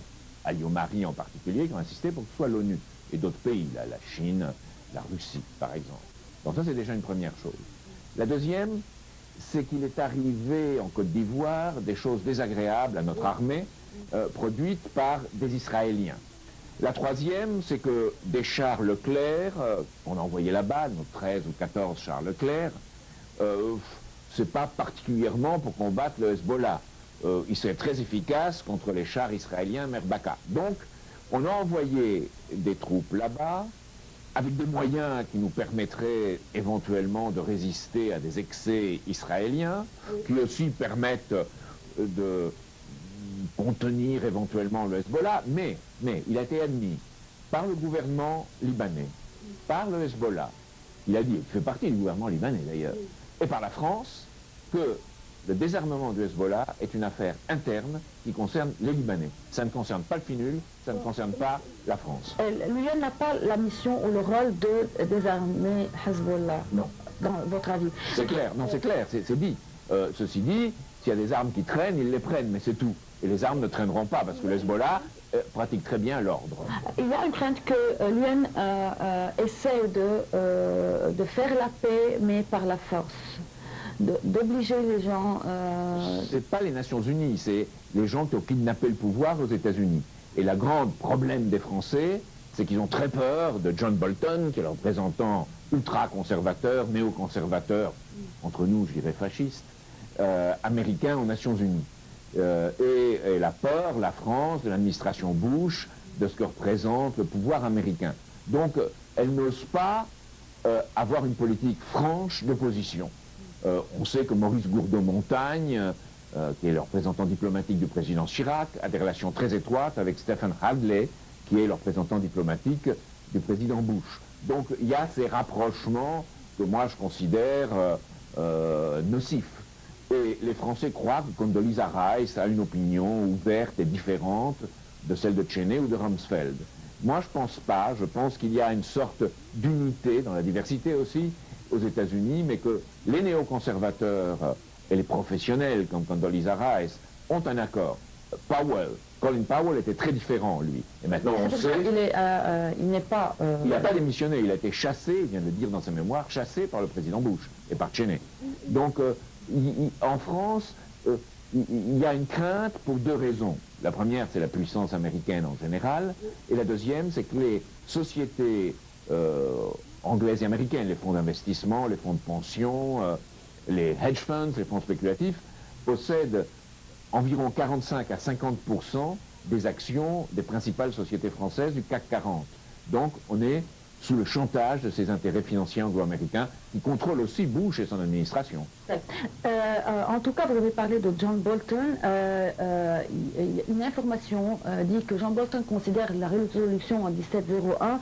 Alliot-Marie en particulier, qui ont insisté pour que ce soit l'ONU. Et d'autres pays, la Chine, la Russie, par exemple. Donc ça, c'est déjà une première chose. La deuxième, c'est qu'il est arrivé en Côte d'Ivoire des choses désagréables à notre armée, produites par des Israéliens. La troisième, c'est que des chars Leclerc, on a envoyé là-bas, nos 13 ou 14 chars Leclerc, c'est pas particulièrement pour combattre le Hezbollah. Il serait très efficace contre les chars israéliens Merbaka. Donc, on a envoyé des troupes là-bas, avec des moyens qui nous permettraient éventuellement de résister à des excès israéliens, qui aussi permettent de contenir éventuellement le Hezbollah, mais il a été admis par le gouvernement libanais, par le Hezbollah, il a dit, il fait partie du gouvernement libanais d'ailleurs, et par la France, que le désarmement du Hezbollah est une affaire interne qui concerne les Libanais. Ça ne concerne pas le FINUL, ça ne concerne pas la France. L'UN n'a pas la mission ou le rôle de désarmer Hezbollah, non, dans votre avis? C'est clair, non c'est clair, c'est dit. Ceci dit, s'il y a des armes qui traînent, ils les prennent, mais c'est tout. Et les armes ne traîneront pas, parce que le Hezbollah pratique très bien l'ordre. Il y a une crainte que l'UN essaie de faire la paix, mais par la force. D'obliger les gens... C'est pas les Nations Unies, c'est les gens qui ont kidnappé le pouvoir aux États-Unis. Et le grand problème des Français, c'est qu'ils ont très peur de John Bolton, qui est le représentant ultra-conservateur, néo-conservateur, entre nous, je dirais fasciste, américain aux Nations Unies. Et la peur, la France, de l'administration Bush, de ce que représente le pouvoir américain. Donc, elle n'ose pas avoir une politique franche d'opposition. On sait que Maurice Gourdeau-Montagne, qui est le représentant diplomatique du président Chirac, a des relations très étroites avec Stephen Hadley, qui est le représentant diplomatique du président Bush. Donc il y a ces rapprochements que moi je considère nocifs. Et les Français croient que Condoleezza Rice a une opinion ouverte et différente de celle de Cheney ou de Rumsfeld. Moi je pense pas, je pense qu'il y a une sorte d'unité, dans la diversité aussi, aux États-Unis, mais que les néoconservateurs et les professionnels comme Condoleezza Rice ont un accord. Colin Powell était très différent, lui. Et maintenant on sait... Il n'est pas... Il n'a pas démissionné, il a été chassé, il vient de le dire dans sa mémoire, chassé par le président Bush et par Cheney. Donc en France, il y a une crainte pour deux raisons. La première, c'est la puissance américaine en général, et la deuxième, c'est que les sociétés anglaises et américaines, les fonds d'investissement, les fonds de pension, les hedge funds, les fonds spéculatifs, possèdent environ 45 à 50% des actions des principales sociétés françaises du CAC 40. Donc on est sous le chantage de ces intérêts financiers anglo-américains qui contrôlent aussi Bush et son administration. En tout cas, vous avez parlé de John Bolton. Une information dit que John Bolton considère la résolution en 1701,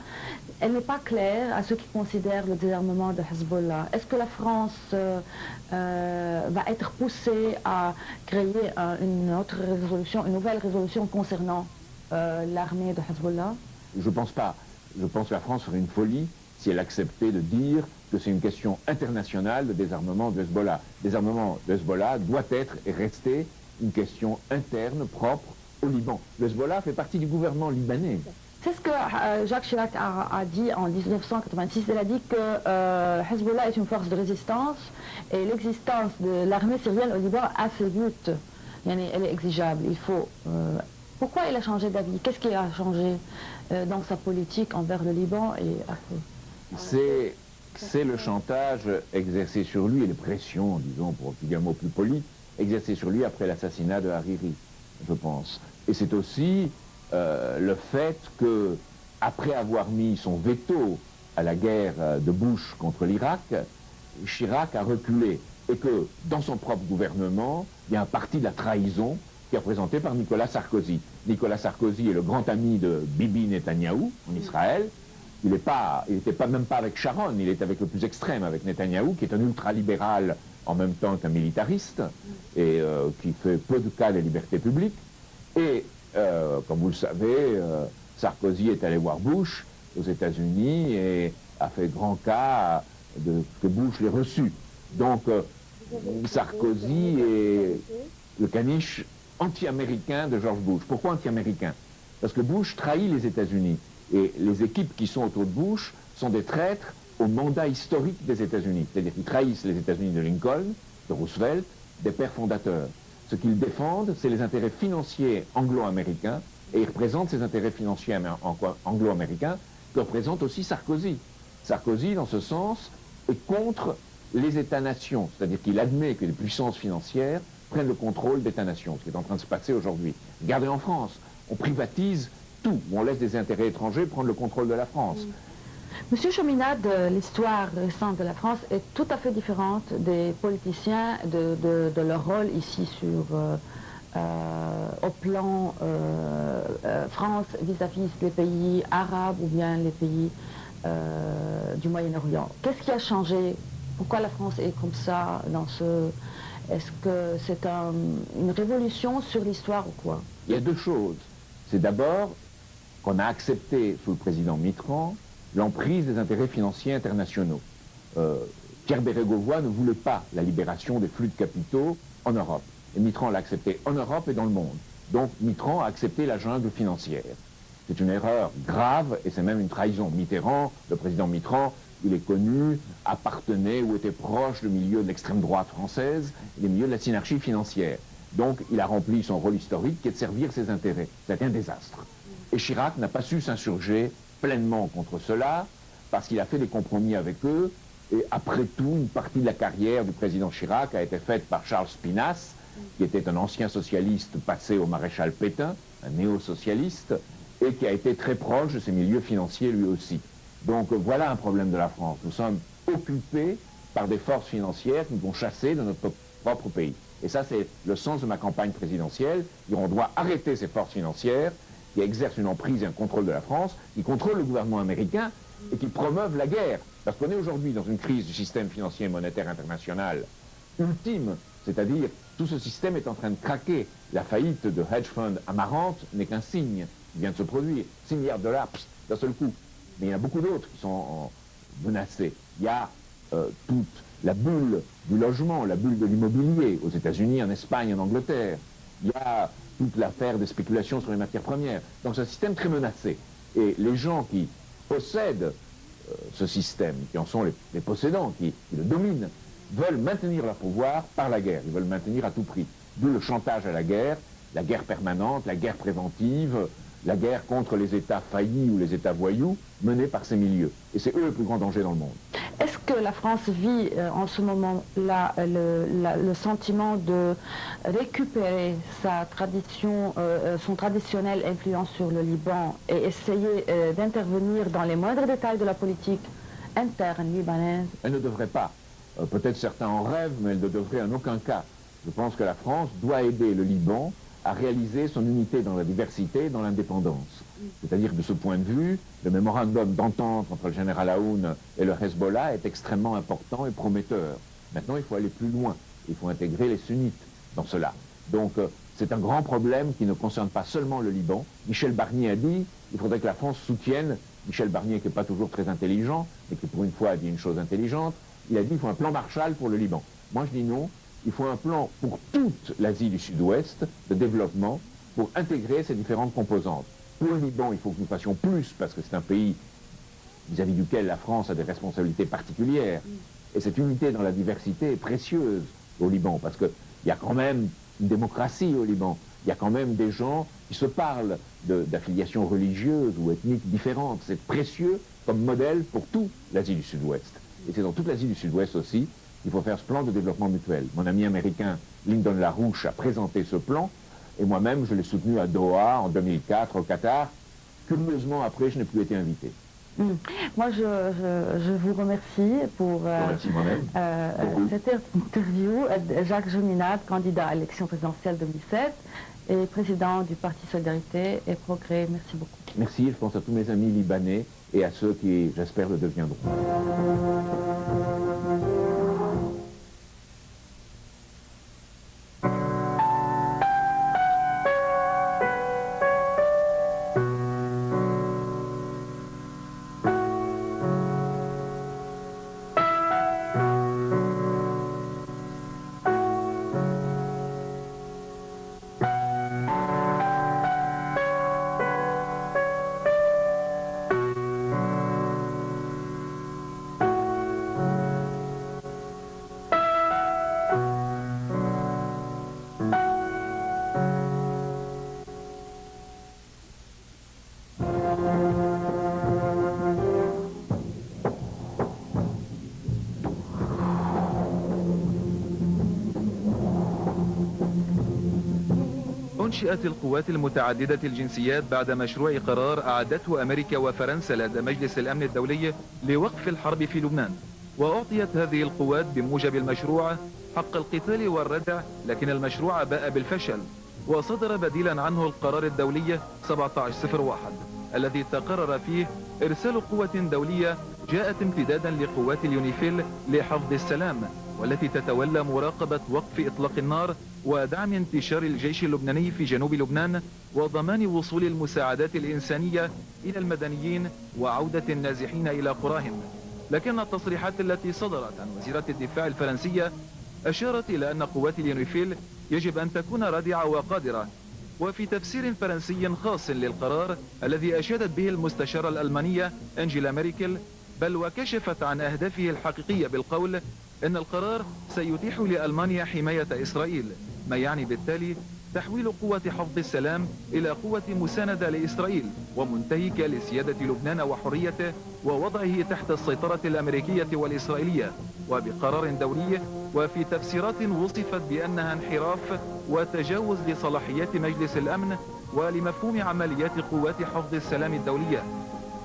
elle n'est pas claire à ceux qui considèrent le désarmement de Hezbollah. Est-ce que la France va être poussée à créer une autre résolution, une nouvelle résolution concernant l'armée de Hezbollah? Je ne pense pas. Je pense que la France ferait une folie si elle acceptait de dire que c'est une question internationale de désarmement de Hezbollah. Le désarmement de Hezbollah doit être et rester une question interne, propre au Liban. Le Hezbollah fait partie du gouvernement libanais. C'est ce que Jacques Chirac a dit en 1986. Il a dit que Hezbollah est une force de résistance et l'existence de l'armée syrienne au Liban a ses buts. Elle est exigeable. Il faut... Pourquoi il a changé d'avis? Qu'est-ce qui a changé dans sa politique envers le Liban et après? C'est c'est le chantage exercé sur lui et les pressions, disons, pour utiliser un mot plus poli, exercé sur lui après l'assassinat de Hariri, je pense. Et c'est aussi le fait que, après avoir mis son veto à la guerre de Bush contre l'Irak, Chirac a reculé. Et que, dans son propre gouvernement, il y a un parti de la trahison qui est représenté par Nicolas Sarkozy. Nicolas Sarkozy est le grand ami de Bibi Netanyahou en Israël. Il n'était même pas avec Sharon, il était avec le plus extrême, avec Netanyahou, qui est un ultralibéral en même temps qu'un militariste, et qui fait peu de cas des libertés publiques. Et, comme vous le savez, Sarkozy est allé voir Bush aux États-Unis et a fait grand cas que Bush l'ait reçu. Donc, Sarkozy est le caniche anti-américain de George Bush. Pourquoi anti-américain? Parce que Bush trahit les États-Unis. Et les équipes qui sont autour de Bush sont des traîtres au mandat historique des États-Unis. C'est-à-dire qu'ils trahissent les États-Unis de Lincoln, de Roosevelt, des pères fondateurs. Ce qu'ils défendent, c'est les intérêts financiers anglo-américains, et ils représentent ces intérêts financiers anglo-américains que représente aussi Sarkozy. Sarkozy, dans ce sens, est contre les États-nations, c'est-à-dire qu'il admet que les puissances financières prennent le contrôle d'États-nations, ce qui est en train de se passer aujourd'hui. Regardez en France, on privatise tout, on laisse des intérêts étrangers prendre le contrôle de la France. Monsieur Chaminade, l'histoire récente de la France est tout à fait différente des politiciens, de leur rôle ici au plan France vis-à-vis des pays arabes ou bien les pays du Moyen-Orient. Qu'est-ce qui a changé? Pourquoi la France est comme ça dans ce... Est-ce que c'est une révolution sur l'histoire ou quoi? Il y a deux choses. C'est d'abord qu'on a accepté, sous le président Mitterrand, l'emprise des intérêts financiers internationaux. Pierre Bérégovoy ne voulait pas la libération des flux de capitaux en Europe. Et Mitterrand l'a accepté en Europe et dans le monde. Donc Mitterrand a accepté la jungle financière. C'est une erreur grave et c'est même une trahison. Mitterrand, le président Mitterrand, il est connu, appartenait ou était proche du milieu de l'extrême droite française et des milieux de la synarchie financière. Donc il a rempli son rôle historique qui est de servir ses intérêts. C'est un désastre. Et Chirac n'a pas su s'insurger pleinement contre cela parce qu'il a fait des compromis avec eux. Et après tout, une partie de la carrière du président Chirac a été faite par Charles Spinasse, qui était un ancien socialiste passé au maréchal Pétain, un néo-socialiste, et qui a été très proche de ces milieux financiers lui aussi. Donc voilà un problème de la France. Nous sommes occupés par des forces financières qui nous ont chassés de notre propre pays. Et ça, c'est le sens de ma campagne présidentielle. On doit arrêter ces forces financières qui exercent une emprise et un contrôle de la France, qui contrôlent le gouvernement américain et qui promeuvent la guerre. Parce qu'on est aujourd'hui dans une crise du système financier et monétaire international ultime, c'est-à-dire tout ce système est en train de craquer. La faillite de hedge fund Amarante n'est qu'un signe qui vient de se produire. 6 milliards de dollars, d'un seul coup. Mais il y en a beaucoup d'autres qui sont menacés. Il y a toute la bulle du logement, la bulle de l'immobilier aux États-Unis, en Espagne, en Angleterre. Il y a toute l'affaire des spéculations sur les matières premières. Donc c'est un système très menacé. Et les gens qui possèdent ce système, qui en sont les possédants, qui le dominent, veulent maintenir leur pouvoir par la guerre. Ils veulent le maintenir à tout prix. D'où le chantage à la guerre permanente, la guerre préventive, la guerre contre les États faillis ou les États voyous menée par ces milieux. Et c'est eux le plus grand danger dans le monde. Est-ce que la France vit en ce moment-là le sentiment de récupérer sa tradition, son traditionnelle influence sur le Liban et essayer d'intervenir dans les moindres détails de la politique interne libanaise? Elle ne devrait pas. Peut-être certains en rêvent, mais elle ne devrait en aucun cas. Je pense que la France doit aider le Liban à réaliser son unité dans la diversité et dans l'indépendance. C'est-à-dire que de ce point de vue, le mémorandum d'entente entre le général Aoun et le Hezbollah est extrêmement important et prometteur. Maintenant, il faut aller plus loin. Il faut intégrer les sunnites dans cela. Donc, c'est un grand problème qui ne concerne pas seulement le Liban. Michel Barnier a dit qu'il faudrait que la France soutienne, Michel Barnier qui n'est pas toujours très intelligent, mais qui pour une fois a dit une chose intelligente, il a dit qu'il faut un plan Marshall pour le Liban. Moi, je dis non. Il faut un plan pour toute l'Asie du Sud-Ouest de développement pour intégrer ces différentes composantes. Pour le Liban, il faut que nous fassions plus parce que c'est un pays vis-à-vis duquel la France a des responsabilités particulières. Et cette unité dans la diversité est précieuse au Liban parce qu'il y a quand même une démocratie au Liban. Il y a quand même des gens qui se parlent d'affiliations religieuses ou ethniques différentes. C'est précieux comme modèle pour toute l'Asie du Sud-Ouest. et c'est dans toute l'Asie du Sud-Ouest aussi, qu'il faut faire ce plan de développement mutuel. Mon ami américain Lyndon LaRouche a présenté ce plan, et moi-même je l'ai soutenu à Doha en 2004 au Qatar. Curieusement, après, je n'ai plus été invité. Moi, je vous remercie pour cette interview. Jacques Geminade, candidat à l'élection présidentielle 2007 et président du Parti Solidarité et Progrès. Merci beaucoup. Merci, je pense à tous mes amis libanais et à ceux qui, j'espère, le deviendront. أنشئت القوات المتعددة الجنسيات بعد مشروع قرار أعدته أمريكا وفرنسا لدى مجلس الأمن الدولي لوقف الحرب في لبنان. وأعطيت هذه القوات بموجب المشروع حق القتال والردع، لكن المشروع باء بالفشل، وصدر بديلا عنه القرار الدولي 1701 الذي تقرر فيه إرسال قوة دولية جاءت امتدادا لقوات اليونيفيل لحفظ السلام، والتي تتولى مراقبة وقف إطلاق النار ودعم انتشار الجيش اللبناني في جنوب لبنان وضمان وصول المساعدات الإنسانية إلى المدنيين وعودة النازحين إلى قراهم. لكن التصريحات التي صدرت عن وزيرة الدفاع الفرنسية أشارت إلى أن قوات اليونيفيل يجب أن تكون رادعة وقادرة. وفي تفسير فرنسي خاص للقرار الذي أشادت به المستشارة الألمانية أنجيلا ميركل، بل وكشفت عن أهدافه الحقيقية بالقول إن القرار سيتيح لألمانيا حماية إسرائيل، ما يعني بالتالي تحويل قوة حفظ السلام إلى قوة مساندة لإسرائيل ومنتهكة لسيادة لبنان وحريته ووضعه تحت السيطرة الأمريكية والإسرائيلية، وبقرار دولي وفي تفسيرات وصفت بأنها انحراف وتجاوز لصلاحيات مجلس الأمن ولمفهوم عمليات قوات حفظ السلام الدولية،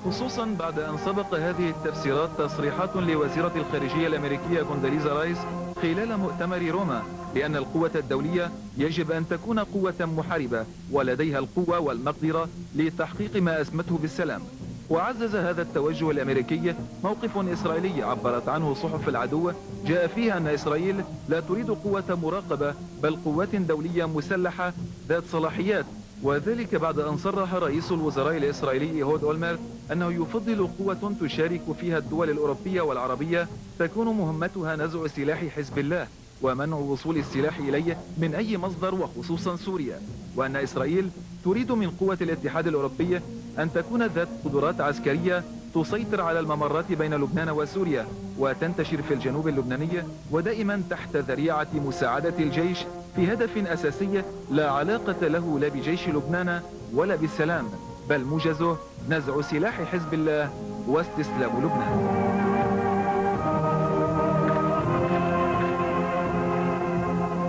خصوصا بعد أن سبق هذه التفسيرات تصريحات لوزيرة الخارجية الأمريكية كونداليزا رايس خلال مؤتمر روما بأن القوة الدولية يجب أن تكون قوة محاربة ولديها القوة والمقدرة لتحقيق ما أسمته بالسلام. وعزز هذا التوجه الأمريكي موقف إسرائيلي عبرت عنه صحف العدو جاء فيها أن إسرائيل لا تريد قوة مراقبة بل قوات دولية مسلحة ذات صلاحيات، وذلك بعد أن صرح رئيس الوزراء الإسرائيلي إيهود أولمرت أنه يفضل قوة تشارك فيها الدول الأوروبية والعربية تكون مهمتها نزع سلاح حزب الله ومنع وصول السلاح إليه من أي مصدر وخصوصا سوريا، وأن إسرائيل تريد من قوة الاتحاد الأوروبي أن تكون ذات قدرات عسكرية تسيطر على الممرات بين لبنان وسوريا وتنتشر في الجنوب اللبناني، ودائما تحت ذريعة مساعدة الجيش في هدف أساسي لا علاقة له لا بجيش لبنان ولا بالسلام، بل موجزه نزع سلاح حزب الله واستسلام لبنان.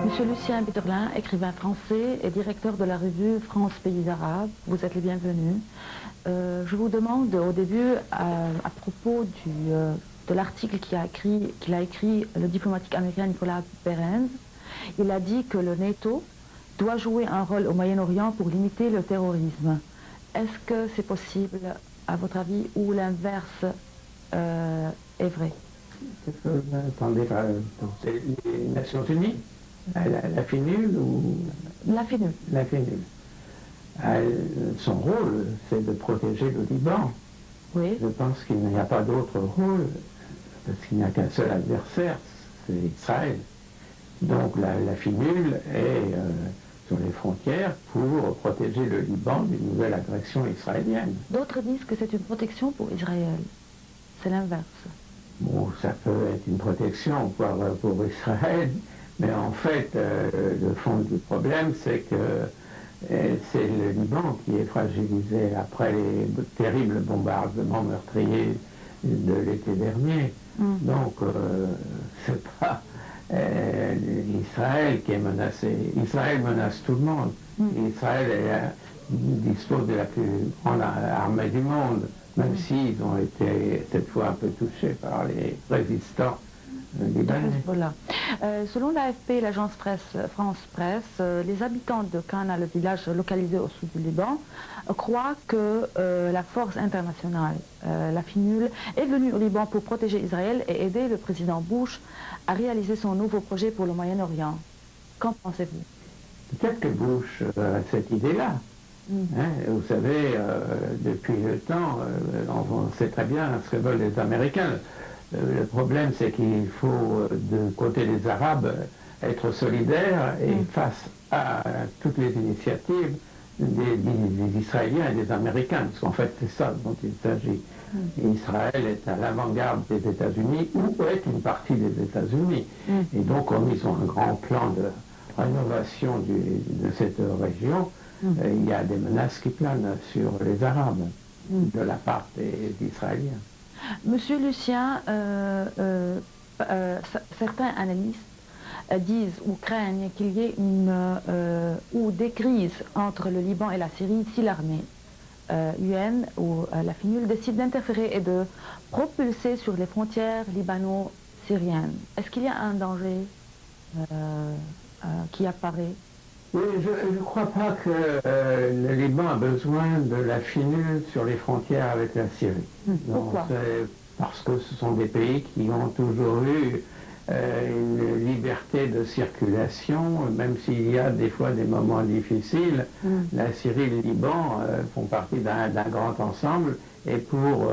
Monsieur Lucien Bitterlin, écrivain français et directeur de la revue France Pays Arabes, vous êtes les bienvenus. Je vous demande au début, à propos de l'article qu'il a écrit le diplomatique américain Nicolas Behrens, il a dit que le NATO doit jouer un rôle au Moyen-Orient pour limiter le terrorisme. Est-ce que c'est possible, à votre avis, ou l'inverse est vrai? Attendez, c'est les Nations Unies, la FINUL ou... La FINUL. La FINUL. Son rôle, c'est de protéger le Liban. Oui. Je pense qu'il n'y a pas d'autre rôle, parce qu'il n'y a qu'un seul adversaire, c'est Israël. Donc la FINUL est sur les frontières pour protéger le Liban d'une nouvelle agression israélienne. D'autres disent que c'est une protection pour Israël. C'est l'inverse. Bon, ça peut être une protection pour Israël, mais en fait, le fond du problème, c'est que c'est le Liban qui est fragilisé après les terribles bombardements meurtriers de l'été dernier. Donc, c'est pas Israël qui est menacé. Israël menace tout le monde. Israël dispose de la plus grande armée du monde, même s'ils ont été cette fois un peu touchés par les résistants libanais. Voilà. Selon l'AFP, l'agence France Presse, les habitants de Cana, le village localisé au sud du Liban, croient que la force internationale, la FINUL, est venue au Liban pour protéger Israël et aider le président Bush à réaliser son nouveau projet pour le Moyen-Orient. Qu'en pensez-vous? Peut-être que Bush a cette idée-là. Hein, vous savez, depuis le temps, on sait très bien ce que veulent les Américains. Le problème, c'est qu'il faut, de côté des Arabes, être solidaire et face à toutes les initiatives des Israéliens et des Américains, parce qu'en fait, c'est ça dont il s'agit. Israël est à l'avant-garde des États-Unis ou est une partie des États-Unis. Et donc, comme ils ont un grand plan de rénovation de cette région, il y a des menaces qui planent sur les Arabes de la part des Israéliens. Monsieur Lucien, certains analystes disent ou craignent qu'il y ait ou des crises entre le Liban et la Syrie si l'armée UN ou la FINUL décide d'interférer et de propulser sur les frontières libano-syriennes. Est-ce qu'il y a un danger qui apparaît? Oui, je ne crois pas que le Liban a besoin de la FINUL sur les frontières avec la Syrie. Pourquoi? Parce que ce sont des pays qui ont toujours eu une liberté de circulation, même s'il y a des fois des moments difficiles. La Syrie et le Liban font partie d'un grand ensemble, et pour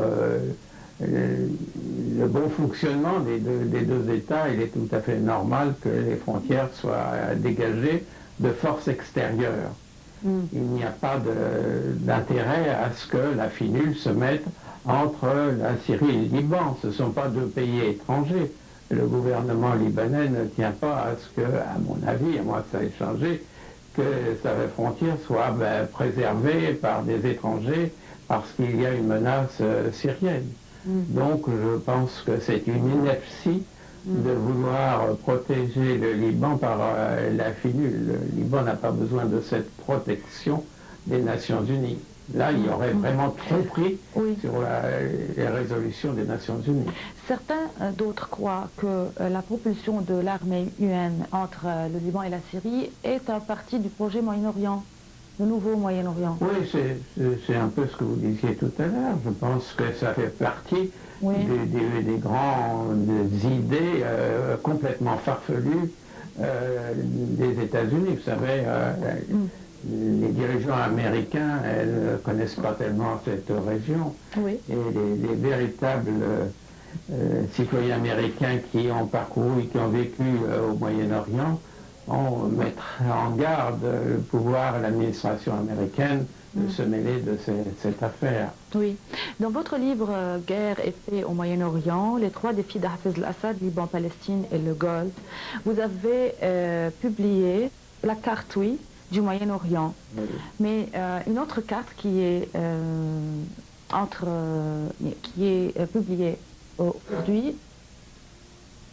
le bon fonctionnement des deux États, il est tout à fait normal que les frontières soient dégagées de forces extérieures. Il n'y a pas d'intérêt à ce que la FINUL se mette entre la Syrie et le Liban. Ce ne sont pas deux pays étrangers. Le gouvernement libanais ne tient pas à ce que, à mon avis, à moins que ça ait changé, que sa frontière soit préservée par des étrangers parce qu'il y a une menace syrienne. Donc je pense que c'est une ineptie de vouloir protéger le Liban par la FINUL. Le Liban n'a pas besoin de cette protection des Nations Unies. Là, il y aurait vraiment tromperie sur les résolutions des Nations Unies. Certains d'autres croient que la propulsion de l'armée UN entre le Liban et la Syrie est un parti du projet Moyen-Orient, le nouveau Moyen-Orient. Oui, c'est un peu ce que vous disiez tout à l'heure. Je pense que ça fait partie des grandes idées complètement farfelues des États-Unis. Vous savez, les dirigeants américains ne connaissent pas tellement cette région. Et les véritables citoyens américains qui ont parcouru et qui ont vécu au Moyen-Orient, on mettra en garde le pouvoir, l'administration américaine de se mêler de cette affaire. Oui. Dans votre livre « Guerre et paix au Moyen-Orient, les trois défis d'Hafez al-Assad, Liban, Palestine et le Golfe », vous avez publié la carte, du Moyen-Orient. Mais une autre carte qui est, publiée aujourd'hui,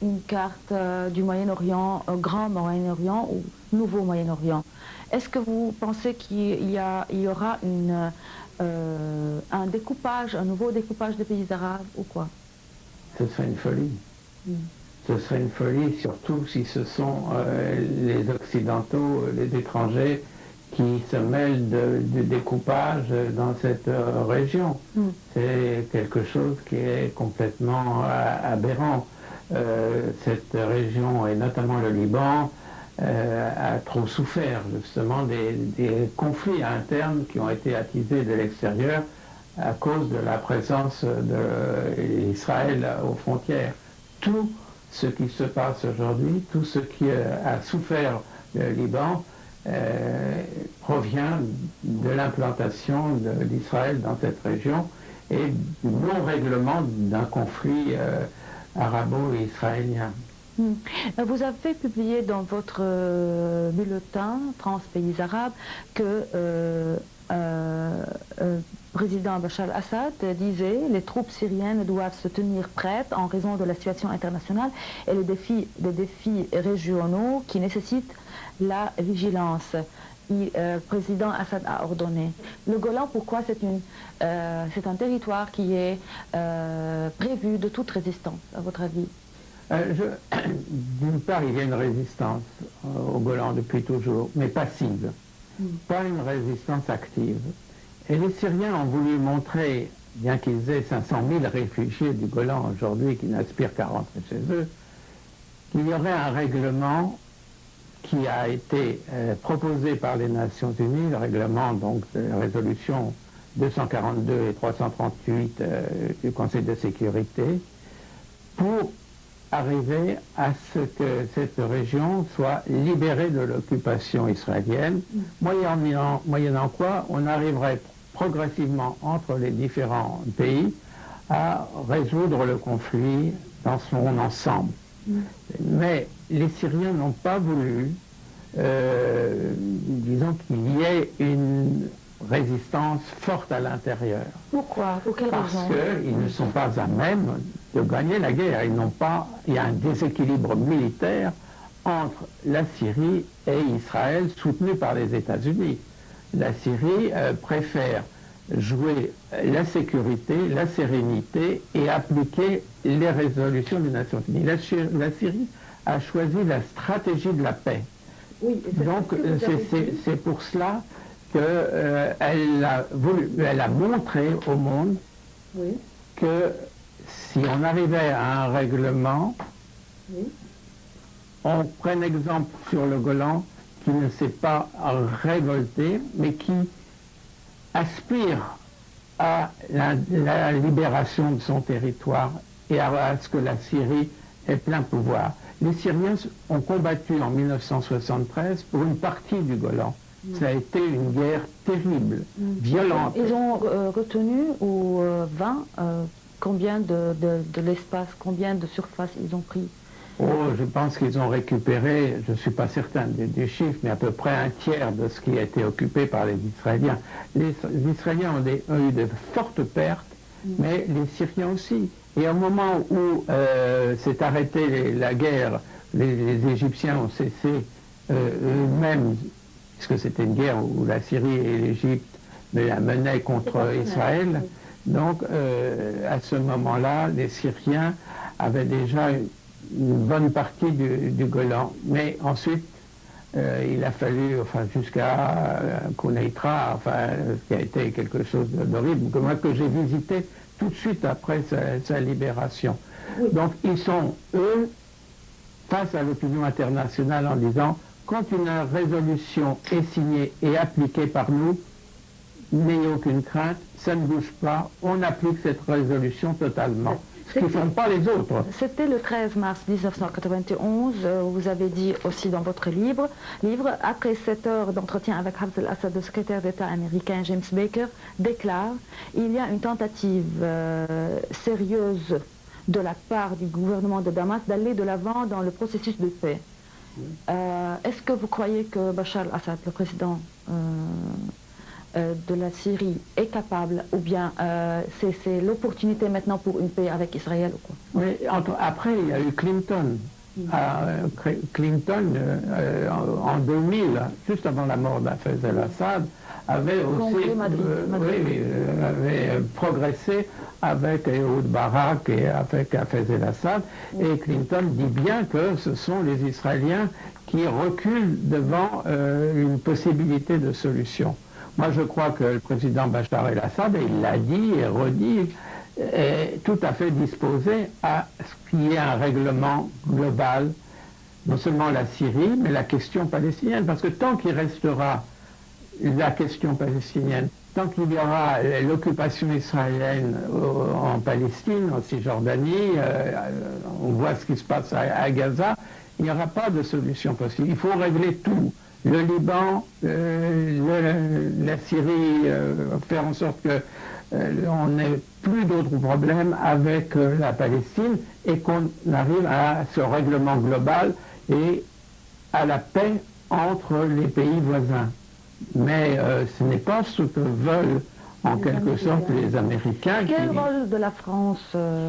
une carte du Moyen-Orient, Grand Moyen-Orient ou Nouveau Moyen-Orient. Est-ce que vous pensez qu'il y aura un découpage, un nouveau découpage des pays arabes ou quoi? Ce serait une folie. Ce serait une folie, surtout si ce sont les Occidentaux, les étrangers, qui se mêlent du découpage dans cette région. C'est quelque chose qui est complètement aberrant. Cette région, et notamment le Liban, a trop souffert justement des conflits internes qui ont été attisés de l'extérieur à cause de la présence d'Israël aux frontières. Tout ce qui se passe aujourd'hui, tout ce qui a souffert le Liban provient de l'implantation d'Israël dans cette région et du non-règlement d'un conflit arabo-israélien. Vous avez publié dans votre bulletin France Pays Arabes que président Bachar al-Assad disait les troupes syriennes doivent se tenir prêtes en raison de la situation internationale et des défis régionaux qui nécessitent la vigilance. Le président Assad a ordonné. Le Golan, pourquoi c'est un territoire qui est prévu de toute résistance, à votre avis? D'une part, il y a une résistance au Golan depuis toujours, mais passive, pas une résistance active. Et les Syriens ont voulu montrer, bien qu'ils aient 500 000 réfugiés du Golan aujourd'hui qui n'aspirent qu'à rentrer chez eux, qu'il y aurait un règlement qui a été proposé par les Nations Unies, le règlement donc de la résolution 242 et 338 du Conseil de sécurité, pour arriver à ce que cette région soit libérée de l'occupation israélienne, moyennant quoi on arriverait progressivement entre les différents pays à résoudre le conflit dans son ensemble. Mais les Syriens n'ont pas voulu, disons qu'il y ait une résistance forte à l'intérieur. Pourquoi? Pour quelle raison? Parce qu'ils ne sont pas à même de gagner la guerre. Il y a un déséquilibre militaire entre la Syrie et Israël, soutenu par les États-Unis. La Syrie préfère jouer la sécurité, la sérénité et appliquer les résolutions des Nations Unies. La Syrie a choisi la stratégie de la paix. Oui, donc c'est pour cela qu'elle a montré au monde que si on arrivait à un règlement, on prend exemple sur le Golan qui ne s'est pas révolté, mais qui aspire à la libération de son territoire et à ce que la Syrie ait plein pouvoir. Les Syriens ont combattu en 1973 pour une partie du Golan. Ça a été une guerre terrible, violente. Ils ont retenu au 20 combien de l'espace, combien de surface ils ont pris? Oh, je pense qu'ils ont récupéré, je ne suis pas certain du chiffre, mais à peu près un tiers de ce qui a été occupé par les Israéliens. Les Israéliens ont eu de fortes pertes, mais les Syriens aussi. Et au moment où s'est arrêtée la guerre, les Égyptiens ont cessé eux-mêmes, puisque c'était une guerre où la Syrie et l'Égypte la menaient contre Israël. Donc, à ce moment-là, les Syriens avaient déjà une bonne partie du Golan. Mais ensuite, il a fallu, jusqu'à Quneitra, ce qui a été quelque chose d'horrible, que j'ai visité tout de suite après sa libération. Oui. Donc, ils sont, eux, face à l'opinion internationale en disant, quand une résolution est signée et appliquée par nous, n'ayez aucune crainte, ça ne bouge pas, on applique cette résolution totalement. Ce qu'ils ne font pas les autres. C'était le 13 mars 1991, vous avez dit aussi dans votre livre, après 7 heures d'entretien avec Hafez al-Assad, le secrétaire d'État américain James Baker déclare « Il y a une tentative sérieuse de la part du gouvernement de Damas d'aller de l'avant dans le processus de paix. Est-ce que vous croyez que Bachar al-Assad, le président de la Syrie, est capable, ou bien c'est l'opportunité maintenant pour une paix avec Israël ou quoi? Oui, après il y a eu Clinton. Clinton, en 2000, juste avant la mort d'Hafez al-Assad, avait aussi avait progressé avec Ehud Barak et avec Hafez al-Assad. Et Clinton dit bien que ce sont les Israéliens qui reculent devant une possibilité de solution. Moi, je crois que le président Bachar el-Assad, il l'a dit et redit, est tout à fait disposé à ce qu'il y ait un règlement global, non seulement la Syrie, mais la question palestinienne. Parce que tant qu'il restera la question palestinienne, tant qu'il y aura l'occupation israélienne en Palestine, en Cisjordanie, on voit ce qui se passe à Gaza, il n'y aura pas de solution possible. Il faut régler tout. Le Liban, la Syrie, faire en sorte qu'on n'ait plus d'autres problèmes avec la Palestine et qu'on arrive à ce règlement global et à la paix entre les pays voisins. mais ce n'est pas ce que veulent en quelque sorte les Américains. Quel rôle de la France?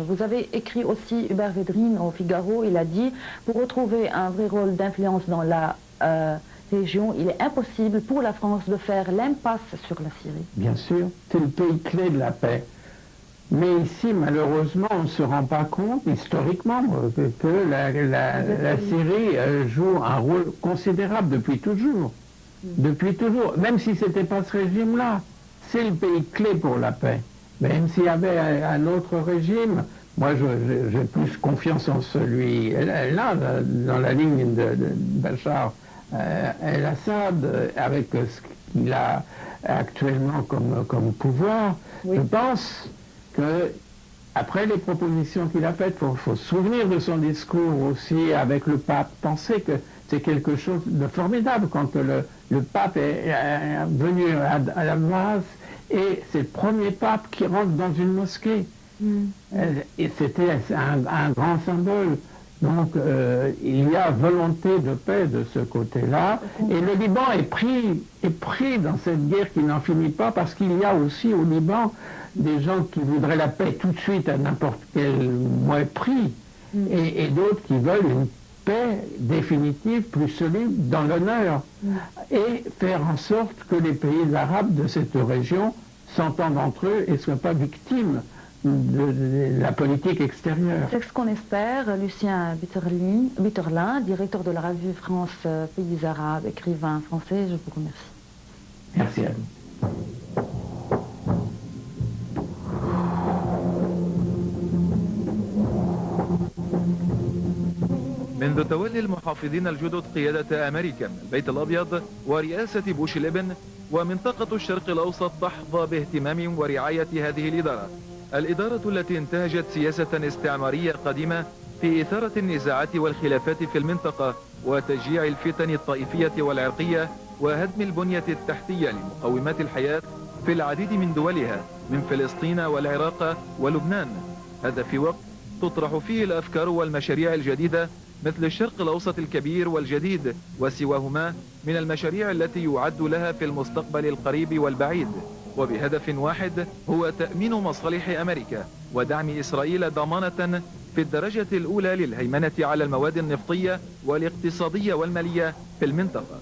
Vous avez écrit aussi Hubert Védrine au Figaro, il a dit « Pour retrouver un vrai rôle d'influence dans la région, il est impossible pour la France de faire l'impasse sur la Syrie. » Bien sûr, c'est le pays clé de la paix. Mais ici, malheureusement, on ne se rend pas compte, historiquement, que la Syrie joue un rôle considérable depuis toujours. Depuis toujours, même si ce n'était pas ce régime-là. C'est le pays clé pour la paix. Même s'il y avait un autre régime, moi j'ai plus confiance en celui-là, dans la ligne de Bachar el-Assad, avec ce qu'il a actuellement comme pouvoir. Oui. Je pense que, après les propositions qu'il a faites, il faut se souvenir de son discours aussi avec le pape. Pensez que c'est quelque chose de formidable quand le pape est venu à la base et c'est le premier pape qui rentre dans une mosquée. Et c'était un grand symbole. Donc il y a volonté de paix de ce côté-là. Et le Liban est pris dans cette guerre qui n'en finit pas parce qu'il y a aussi au Liban des gens qui voudraient la paix tout de suite à n'importe quel prix et d'autres qui veulent une paix définitive, plus solide, dans l'honneur, et faire en sorte que les pays arabes de cette région s'entendent entre eux et ne soient pas victimes de la politique extérieure. C'est ce qu'on espère. Lucien Bitterlin, directeur de la revue France Pays Arabes, écrivain français, je vous remercie. Merci à vous. منذ تولي المحافظين الجدد قيادة أمريكا من البيت الأبيض ورئاسة بوش الابن، ومنطقة الشرق الأوسط تحظى باهتمام ورعاية هذه الإدارة التي انتهجت سياسة استعمارية قديمة في إثارة النزاعات والخلافات في المنطقة وتشجيع الفتن الطائفية والعرقية وهدم البنية التحتية لمقومات الحياة في العديد من دولها من فلسطين والعراق ولبنان. هذا في وقت تطرح فيه الأفكار والمشاريع الجديدة مثل الشرق الأوسط الكبير والجديد وسواهما من المشاريع التي يعد لها في المستقبل القريب والبعيد، وبهدف واحد هو تأمين مصالح أمريكا ودعم إسرائيل ضمانة في الدرجة الأولى للهيمنة على المواد النفطية والاقتصادية والمالية في المنطقة.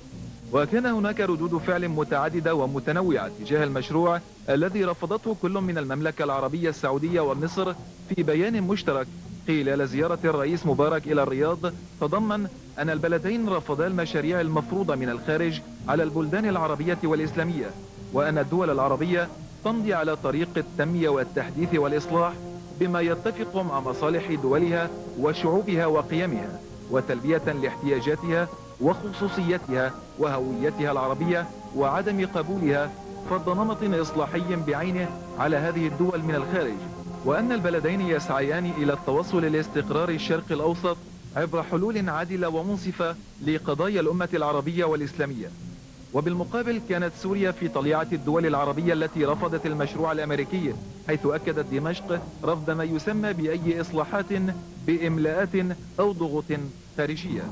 وكان هناك ردود فعل متعددة ومتنوعة تجاه المشروع الذي رفضته كل من المملكة العربية السعودية ومصر في بيان مشترك خلال زيارة الرئيس مبارك إلى الرياض، تضمن أن البلدين رفضا المشاريع المفروضة من الخارج على البلدان العربية والإسلامية، وأن الدول العربية تمضي على طريق التنمية والتحديث والإصلاح بما يتفق مع مصالح دولها وشعوبها وقيمها وتلبية لاحتياجاتها وخصوصيتها وهويتها العربية وعدم قبولها فرض نمط إصلاحي بعينه على هذه الدول من الخارج، وأن البلدين يسعيان إلى التوصل لاستقرار الشرق الأوسط عبر حلول عادلة ومنصفة لقضايا الأمة العربية والإسلامية. وبالمقابل كانت سوريا في طليعة الدول العربية التي رفضت المشروع الأمريكي، حيث أكدت دمشق رفض ما يسمى بأي إصلاحات بإملاءات أو ضغوط خارجية.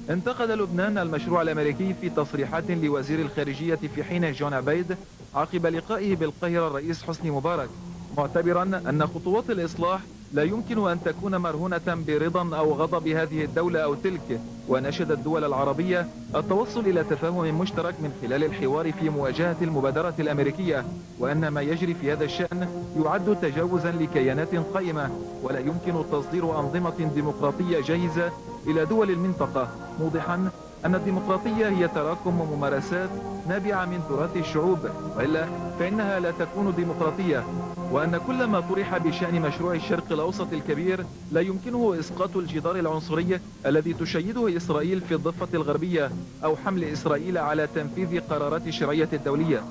انتقد لبنان المشروع الأمريكي في تصريحات لوزير الخارجية في حين جون عبيد عقب لقائه بالقاهرة الرئيس حسني مبارك، معتبرا أن خطوات الإصلاح لا يمكن أن تكون مرهونة برضا أو غضب هذه الدولة أو تلك، ونشد الدول العربية التوصل إلى تفاهم مشترك من خلال الحوار في مواجهة المبادرة الأمريكية، وأن ما يجري في هذا الشأن يعد تجاوزا لكيانات قائمة ولا يمكن تصدير أنظمة ديمقراطية جاهزة إلى دول المنطقة، موضحا أن الديمقراطية هي تراكم ممارسات نابعة من تراث الشعوب، وإلا فإنها لا تكون ديمقراطية، وأن كل ما طرح بشأن مشروع الشرق الأوسط الكبير لا يمكنه إسقاط الجدار العنصري الذي تشيده إسرائيل في الضفة الغربية أو حمل إسرائيل على تنفيذ قرارات الشرعية الدولية،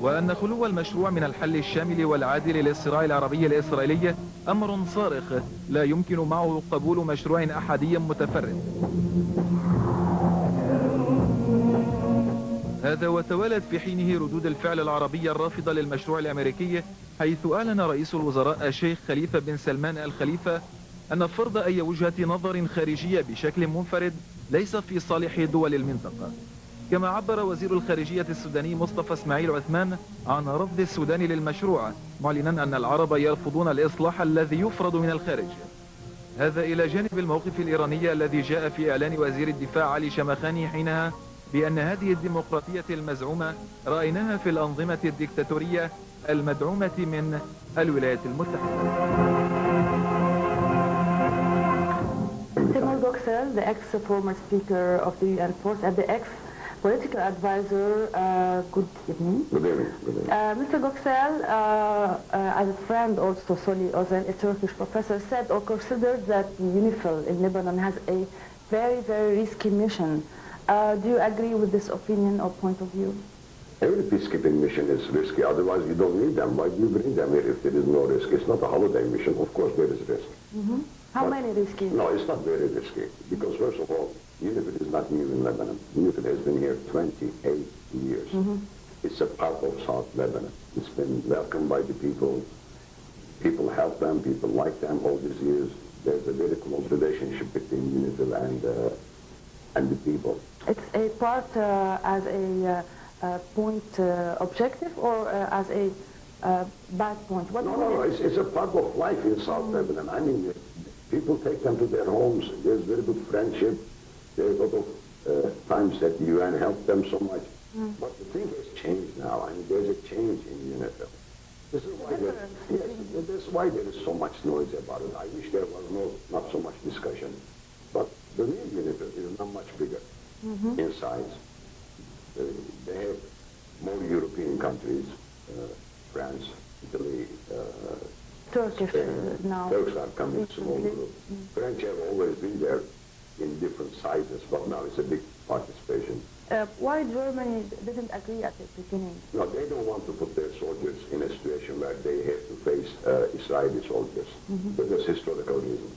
وأن خلو المشروع من الحل الشامل والعادل للصراع العربي الإسرائيلي أمر صارخ لا يمكن معه قبول مشروع أحادي متفرد. هذا وتوالت في حينه ردود الفعل العربية الرافضة للمشروع الأمريكي، حيث أعلن رئيس الوزراء الشيخ خليفة بن سلمان الخليفة أن فرض أي وجهة نظر خارجية بشكل منفرد ليس في صالح دول المنطقة. كما عبر وزير الخارجية السوداني مصطفى اسماعيل عثمان عن رفض السودان للمشروع، معلنا أن العرب يرفضون الإصلاح الذي يفرض من الخارج. هذا إلى جانب الموقف الإيراني الذي جاء في إعلان وزير الدفاع علي شمخاني حينها بأن هذه الديمقراطية المزعومة رأيناها في الأنظمة الديكتاتورية المدعومة من الولايات المتحدة. Timur Göksel, the ex-former speaker of the UN force and the ex-political advisor, good evening. Good evening. Good evening. Mr. Göksel, as a friend also, Soli Ozen, a Turkish professor, said or considered that UNIFIL in Lebanon has a very, very risky mission. Do you agree with this opinion or point of view? Every peacekeeping mission is risky, otherwise you don't need them. Why do you bring them here if there is no risk? It's not a holiday mission, of course there is risk. Mm-hmm. How many risky? No, it's not very risky, because first of all, UNIFIL is not new in Lebanon. UNIFIL has been here 28 years. Mm-hmm. It's a part of South Lebanon. It's been welcomed by the people. People help them, people like them all these years. There's a very close relationship between UNIFIL and the people. It's a part as a point objective or as a bad point? What no, it's a part of life in South Lebanon. I mean, people take them to their homes. There's very good friendship. There's a lot of times that the UN helped them so much. But the thing has changed now. I mean, there's a change in UNIFIL. This is why there is so much noise about it. I wish there was not so much discussion. But the new UNIFIL is not much bigger in size. They have more European countries, France, Italy, Turkish now. Turks are coming small group. French have always been there in different sizes, but now it's a big participation. Why Germany didn't agree at the beginning? No, they don't want to put their soldiers in a situation where they have to face Israeli soldiers. There's historical reason.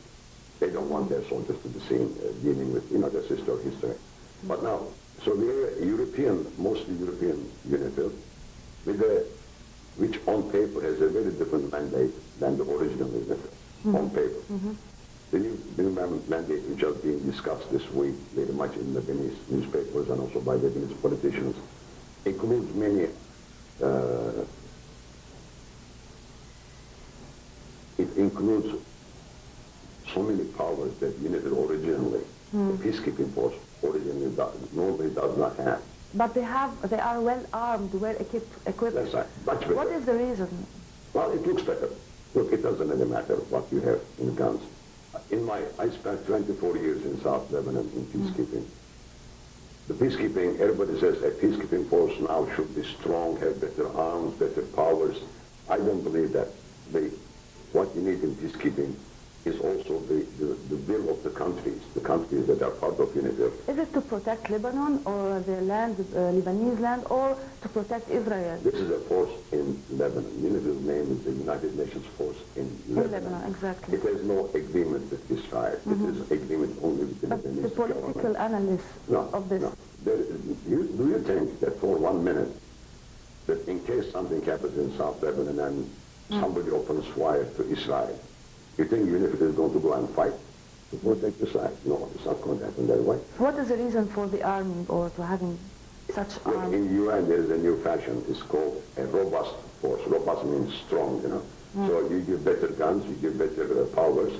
They don't want their soldiers to be seen dealing with, their history. But now, so the European, mostly European UNIFIL, which on paper has a very different mandate than the original UNIFIL, on paper. The new mandate which is being discussed this week very much in Lebanese newspapers and also by Lebanese politicians includes many, it includes so many powers that UNIFIL originally, the peacekeeping force originally normally does not have. But they are well armed, well equipped. That's right, much better. What is the reason? Well, it looks better. Look, it doesn't really matter what you have in guns. I spent 24 years in South Lebanon in peacekeeping. The peacekeeping, everybody says a peacekeeping force now should be strong, have better arms, better powers. I don't believe that. What you need in peacekeeping is also the will of the countries that are part of UNIFIL. Is it to protect Lebanon or the land, Lebanese land, or to protect Israel? This is a force in Lebanon. UNIFIL's name is the United Nations Force in Lebanon. Exactly. It has no agreement with Israel. It is agreement only with the Lebanese the political government. analyst of this. No. Do you think that for 1 minute, that in case something happens in South Lebanon and somebody opens fire to Israel, you think UNIFIL is going to go and fight to protect Israel? No, it's not going to happen that way. What is the reason for the army or to having such army? In UN, there is a new fashion. It's called a robust force. Robust means strong, So you give better guns, you give better powers,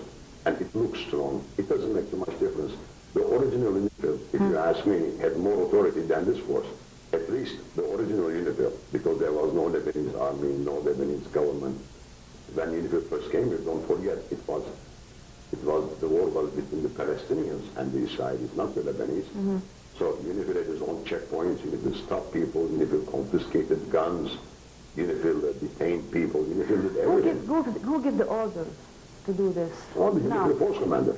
and it looks strong. It doesn't make too much difference. The original UNIFIL, if you ask me, had more authority than this force. At least the original UNIFIL, because there was no Lebanese army, no Lebanese government. When UNIFIL first came here, don't forget, the war was between the Palestinians and the Israelis, not the Lebanese. So UNIFIL had its own checkpoints, UNIFIL stopped people, UNIFIL confiscated guns, UNIFIL detained people, UNIFIL did everything. Who gave the orders to do this? Oh, the UNIFIL force commander.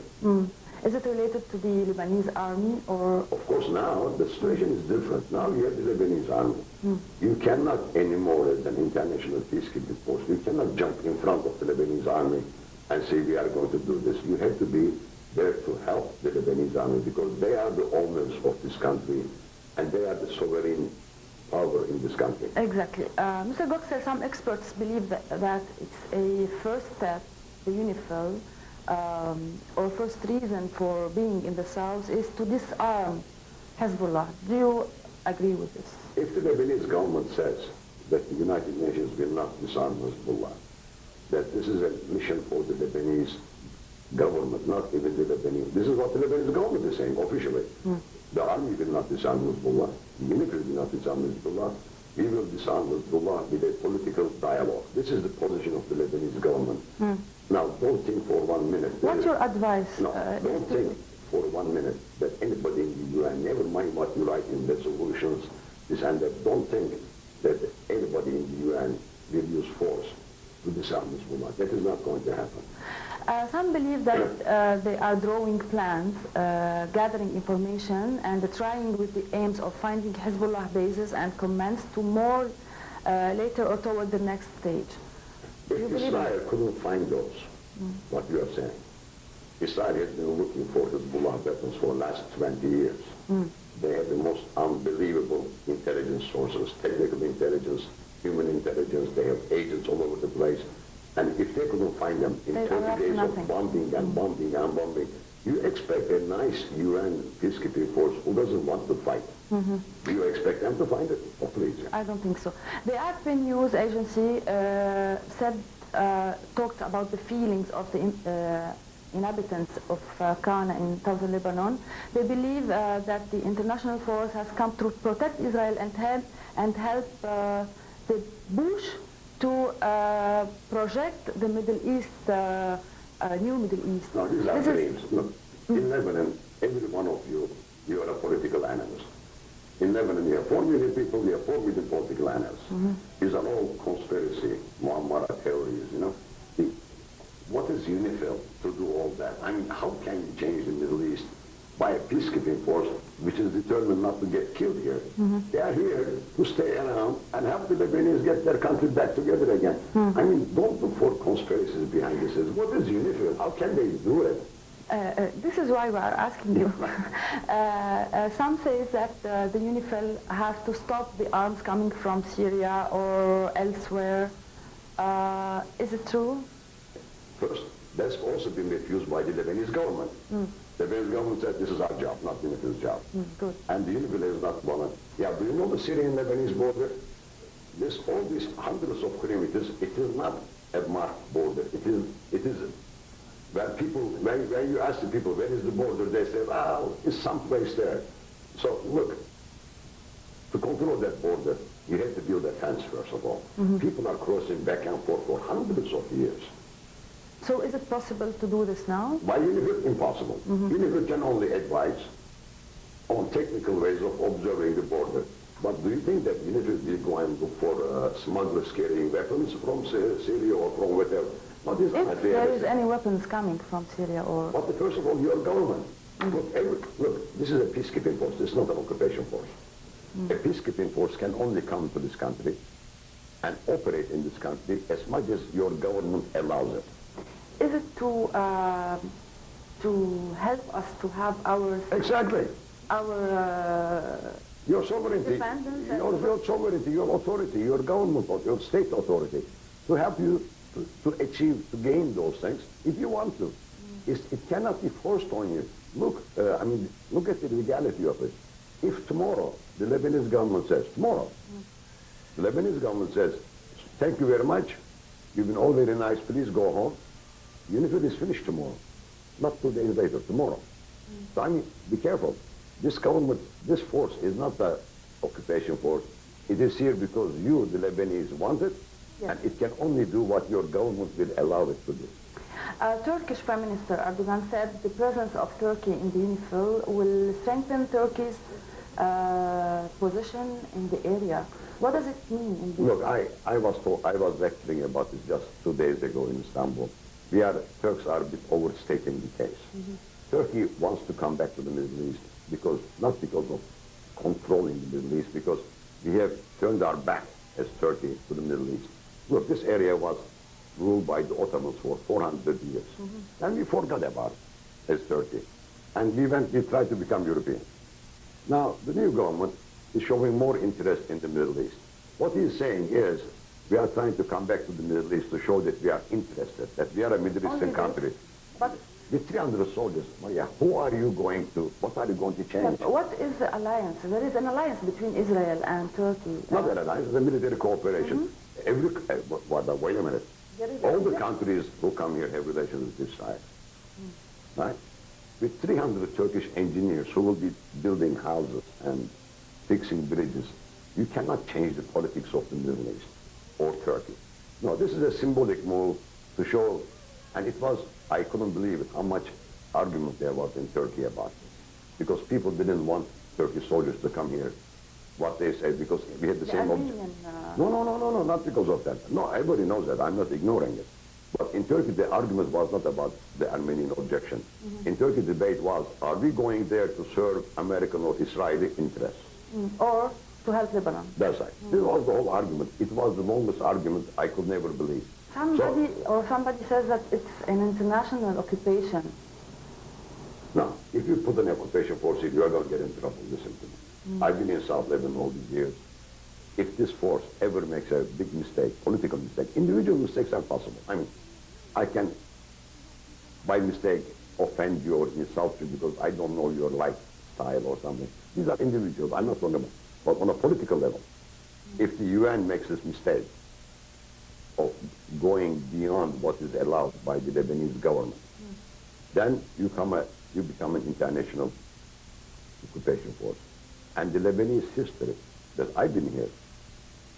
Is it related to the Lebanese army or? Of course now, the situation is different. Now you have the Lebanese army. You cannot anymore as an international peacekeeping force, you cannot jump in front of the Lebanese army and say we are going to do this. You have to be there to help the Lebanese army because they are the owners of this country and they are the sovereign power in this country. Exactly. Mr. Göksel, some experts believe that it's a first step, the UNIFIL, our first reason for being in the south is to disarm Hezbollah. Do you agree with this? If the Lebanese government says that the United Nations will not disarm Hezbollah, that this is a mission for the Lebanese government, not even the Lebanese. This is what the Lebanese government is saying officially. The army will not disarm Hezbollah. The military will not disarm Hezbollah. We will disarm Hezbollah with a political dialogue. This is the position of the Lebanese government. Now, don't think for 1 minute. What's your advice? No, don't think for 1 minute that anybody in the UN, never mind what you write in resolutions, this and that, don't think that anybody in the UN will use force to disarm Hezbollah. That is not going to happen. Some believe that they are drawing plans, gathering information, and trying with the aims of finding Hezbollah bases and commands to more later or toward the next stage. If Israel couldn't find those, what you are saying, Israel has been looking for Hezbollah weapons for the last 20 years. They have the most unbelievable intelligence sources, technical intelligence, human intelligence. They have agents all over the place. And if they couldn't find them in 30 days of bombing and bombing and bombing, you expect a nice UN peacekeeping force who doesn't want to fight. Do you expect them to find it? Oh, please. I don't think so. The AFP news agency talked about the feelings of the inhabitants of Kana in southern Lebanon. They believe that the international force has come to protect Israel and help the Bush to project the Middle East, new Middle East. No, these are dreams. Look, in Lebanon, every one of you, you are a political analyst. In Lebanon, you have 4 million people, you have 4 million political analysts. These are all conspiracy, Muammar theories, you know. What is UNIFIL to do all that? I mean, how can you change the Middle East by a peacekeeping force which is determined not to get killed here? They are here to stay around and help the Lebanese get their country back together again. I mean, don't look for conspiracies behind this. What is UNIFIL? How can they do it? This is why we are asking you. Some say that the UNIFIL has to stop the arms coming from Syria or elsewhere. Is it true? First, that's also been refused by the Lebanese government. The Lebanese government said this is our job, not UNIFIL's job. Good. And the UNIFIL is not one. Yeah, do you know the Syrian-Lebanese border? All these hundreds of kilometers, it is not a marked border. It is when you ask the people, where is the border, they say, well, it's someplace there. So, look, to control that border, you have to build a fence, first of all. People are crossing back and forth for hundreds of years. So is it possible to do this now? By UNIFIL, impossible. UNIFIL can only advise on technical ways of observing the border. But do you think that UNIFIL will go and look for smugglers carrying weapons from Syria or from whatever? No, this if there is any weapons coming from Syria or... But first of all, your government. Look, this is a peacekeeping force. This is not an occupation force. A peacekeeping force can only come to this country and operate in this country as much as your government allows it. Is it to help us to have our... Exactly. Our... your sovereignty, your sovereignty, your authority, your government, your state authority, to help you to achieve, to gain those things, if you want to. It cannot be forced on you. Look, I mean, look at the legality of it. If tomorrow the Lebanese government says, the Lebanese government says, thank you very much, you've been all very nice, please go home, UNIFIL is finished tomorrow, not 2 days later, tomorrow. So I mean, be careful. This government, this force is not the occupation force. It is here because you, the Lebanese, want it, and it can only do what your government will allow it to do. Turkish Prime Minister Erdogan said the presence of Turkey in the UNIFIL will strengthen Turkey's position in the area. What does it mean in the... Look, I was lecturing about this just 2 days ago in Istanbul. Turks are a bit overstating the case. Turkey wants to come back to the Middle East because, not because of controlling the Middle East, because we have turned our back as Turkey to the Middle East. Look, this area was ruled by the Ottomans for 400 years. And we forgot about it as Turkey. And we tried to become European. Now, the new government is showing more interest in the Middle East. What he's saying is, we are trying to come back to the Middle East to show that we are interested, that we are a Middle Eastern country. But with 300 soldiers, Maria, who are you going to, what are you going to change? what is the alliance? There is an alliance between Israel and Turkey. Not an alliance, it's a military cooperation. Wait a minute. All the countries who come here have relations with Israel. Right? With 300 Turkish engineers who will be building houses and fixing bridges, you cannot change the politics of the Middle East or Turkey. No, this is a symbolic move to show, and it was, I couldn't believe it, how much argument there was in Turkey about this. Because people didn't want Turkish soldiers to come here. What they said, because we had the same objective. No, not because of that. No, everybody knows that. I'm not ignoring it. But in Turkey, the argument was not about the Armenian objection. In Turkey, the debate was, are we going there to serve American or Israeli interests? Or to help Lebanon. That's right. This was the whole argument. It was the longest argument I could never believe. Somebody says that it's an international occupation. Now, if you put an occupation force here, you are going to get in trouble. Listen to me. I've been in South Lebanon all these years. If this force ever makes a big mistake, political mistake, individual mistakes are possible. I mean, I can, by mistake, offend you or insult you because I don't know your lifestyle or something. These are individuals. I'm not talking about. But on a political level, if the UN makes this mistake of going beyond what is allowed by the Lebanese government, then you become an international occupation force. And the Lebanese history that I've been here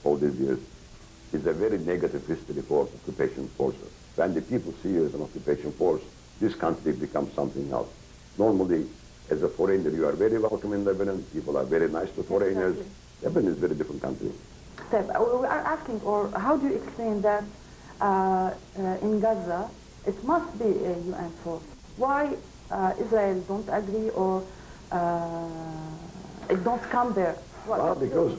all these years is a very negative history for occupation forces. When the people see you as an occupation force, this country becomes something else. Normally, as a foreigner, you are very welcome in Lebanon. People are very nice to foreigners. Exactly. Lebanon is a very different country. We are asking, or how do you explain that in Gaza, it must be a UN force? Why Israel don't agree or it don't come there? Well, because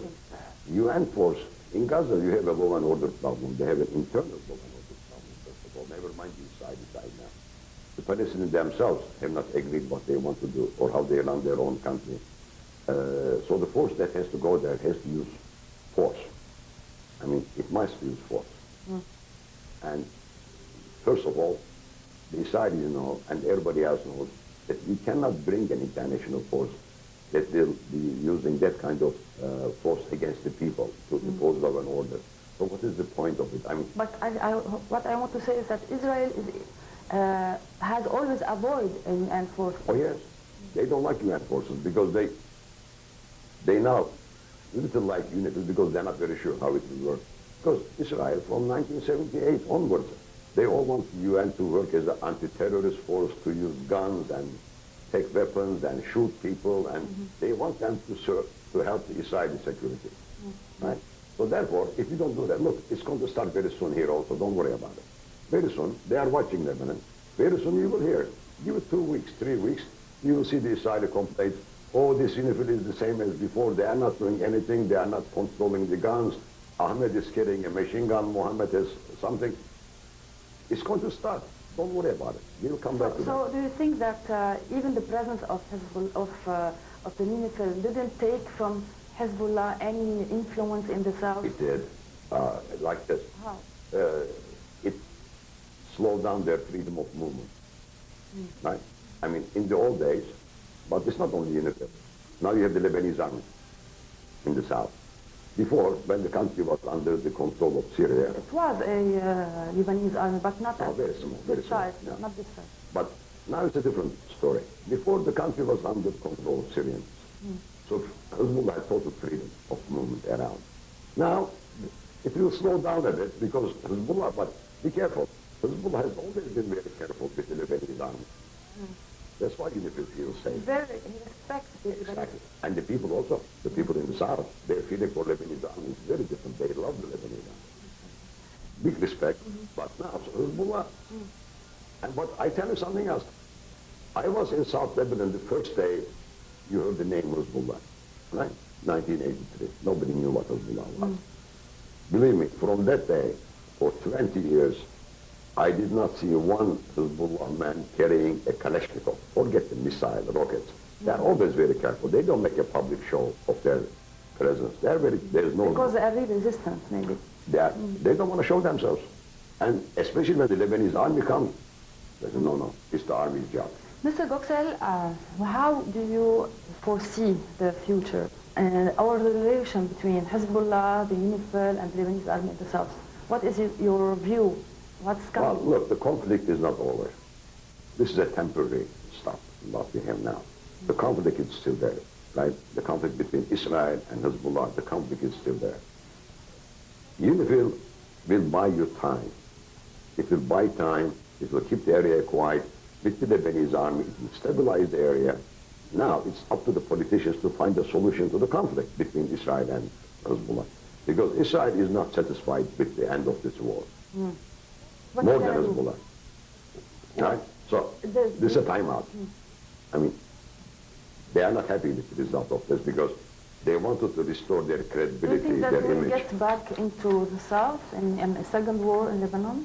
UN force, in Gaza you have a law and order problem. They have an internal law and order problem, first of all. Never mind the side now. The Palestinians themselves have not agreed what they want to do or how they run their own country. So the force that has to go there has to use force. I mean, it must use force. And first of all, the Israelis know, and everybody else knows, that we cannot bring an international force that will be using that kind of force against the people to impose law and order. So what is the point of it? I mean, but what I want to say is that Israel has always avoided UN forces. Oh yes, they don't like UN forces because they now little like unity because they're not very sure how it will work. Because Israel from 1978 onwards, they all want the UN to work as an anti-terrorist force, to use guns and take weapons and shoot people, and they want them to serve, to help the Israeli security, right? So therefore, if you don't do that, look, it's going to start very soon here also, don't worry about it. Very soon, they are watching Lebanon. Very soon you will hear. Give it 2 weeks, 3 weeks, you will see the Israeli complaints, oh, this UNIFIL is the same as before, they are not doing anything, they are not controlling the guns, Ahmed is carrying a machine gun, Mohammed has something. It's going to start. Don't worry about it. We'll come back to that. So do you think that even the presence of Hezbollah, of the UNIFIL didn't take from Hezbollah any influence in the south? It did. Like this. How? It slowed down their freedom of movement. Right? I mean, in the old days, but it's not only UNIFIL. Now you have the Lebanese army in the south. Before, when the country was under the control of Syria. It was a Lebanese army, but not very small, this size, yeah. not this size. But now it's a different story. Before, the country was under control of Syrians. So Hezbollah had total freedom of movement around. Now, it will slow down a bit because Hezbollah, but be careful. Hezbollah has always been very careful with the Lebanese army. That's why UNIFIL feels safe. Very respect. Exactly. And the people also, the people in the south, their feeling for Lebanese army is very different. They love the Lebanese army. Big respect, but now, so Hezbollah. But I tell you something else. I was in South Lebanon the first day you heard the name Hezbollah, right? 1983. Nobody knew what Hezbollah was. Believe me, from that day, for 20 years, I did not see one Hezbollah man carrying a Kalashnikov. Forget the missile, rockets. They're always very careful. They don't make a public show of their presence. They're very, there's no... Because they are really resistant, maybe. They don't want to show themselves. And especially when the Lebanese army comes, They said, no, it's the army's job. Mr. Göksel, how do you foresee the future and our relation between Hezbollah, the UNIFIL, and the Lebanese army in the south? What is your view? What's coming? Well, look, the conflict is not over. This is a temporary stop, what we have now. The conflict is still there, right? The conflict between Israel and Hezbollah, the conflict is still there. UNIFIL will buy you time. It will buy time, it will keep the area quiet. With the Lebanese army, it will stabilize the area. Now, it's up to the politicians to find a solution to the conflict between Israel and Hezbollah. Because Israel is not satisfied with the end of this war. More than Hezbollah. Right? So, this is a timeout. I mean, they are not happy with the result of this because they wanted to restore their credibility, do you think that their we'll image. get back into the south in a second war in Lebanon?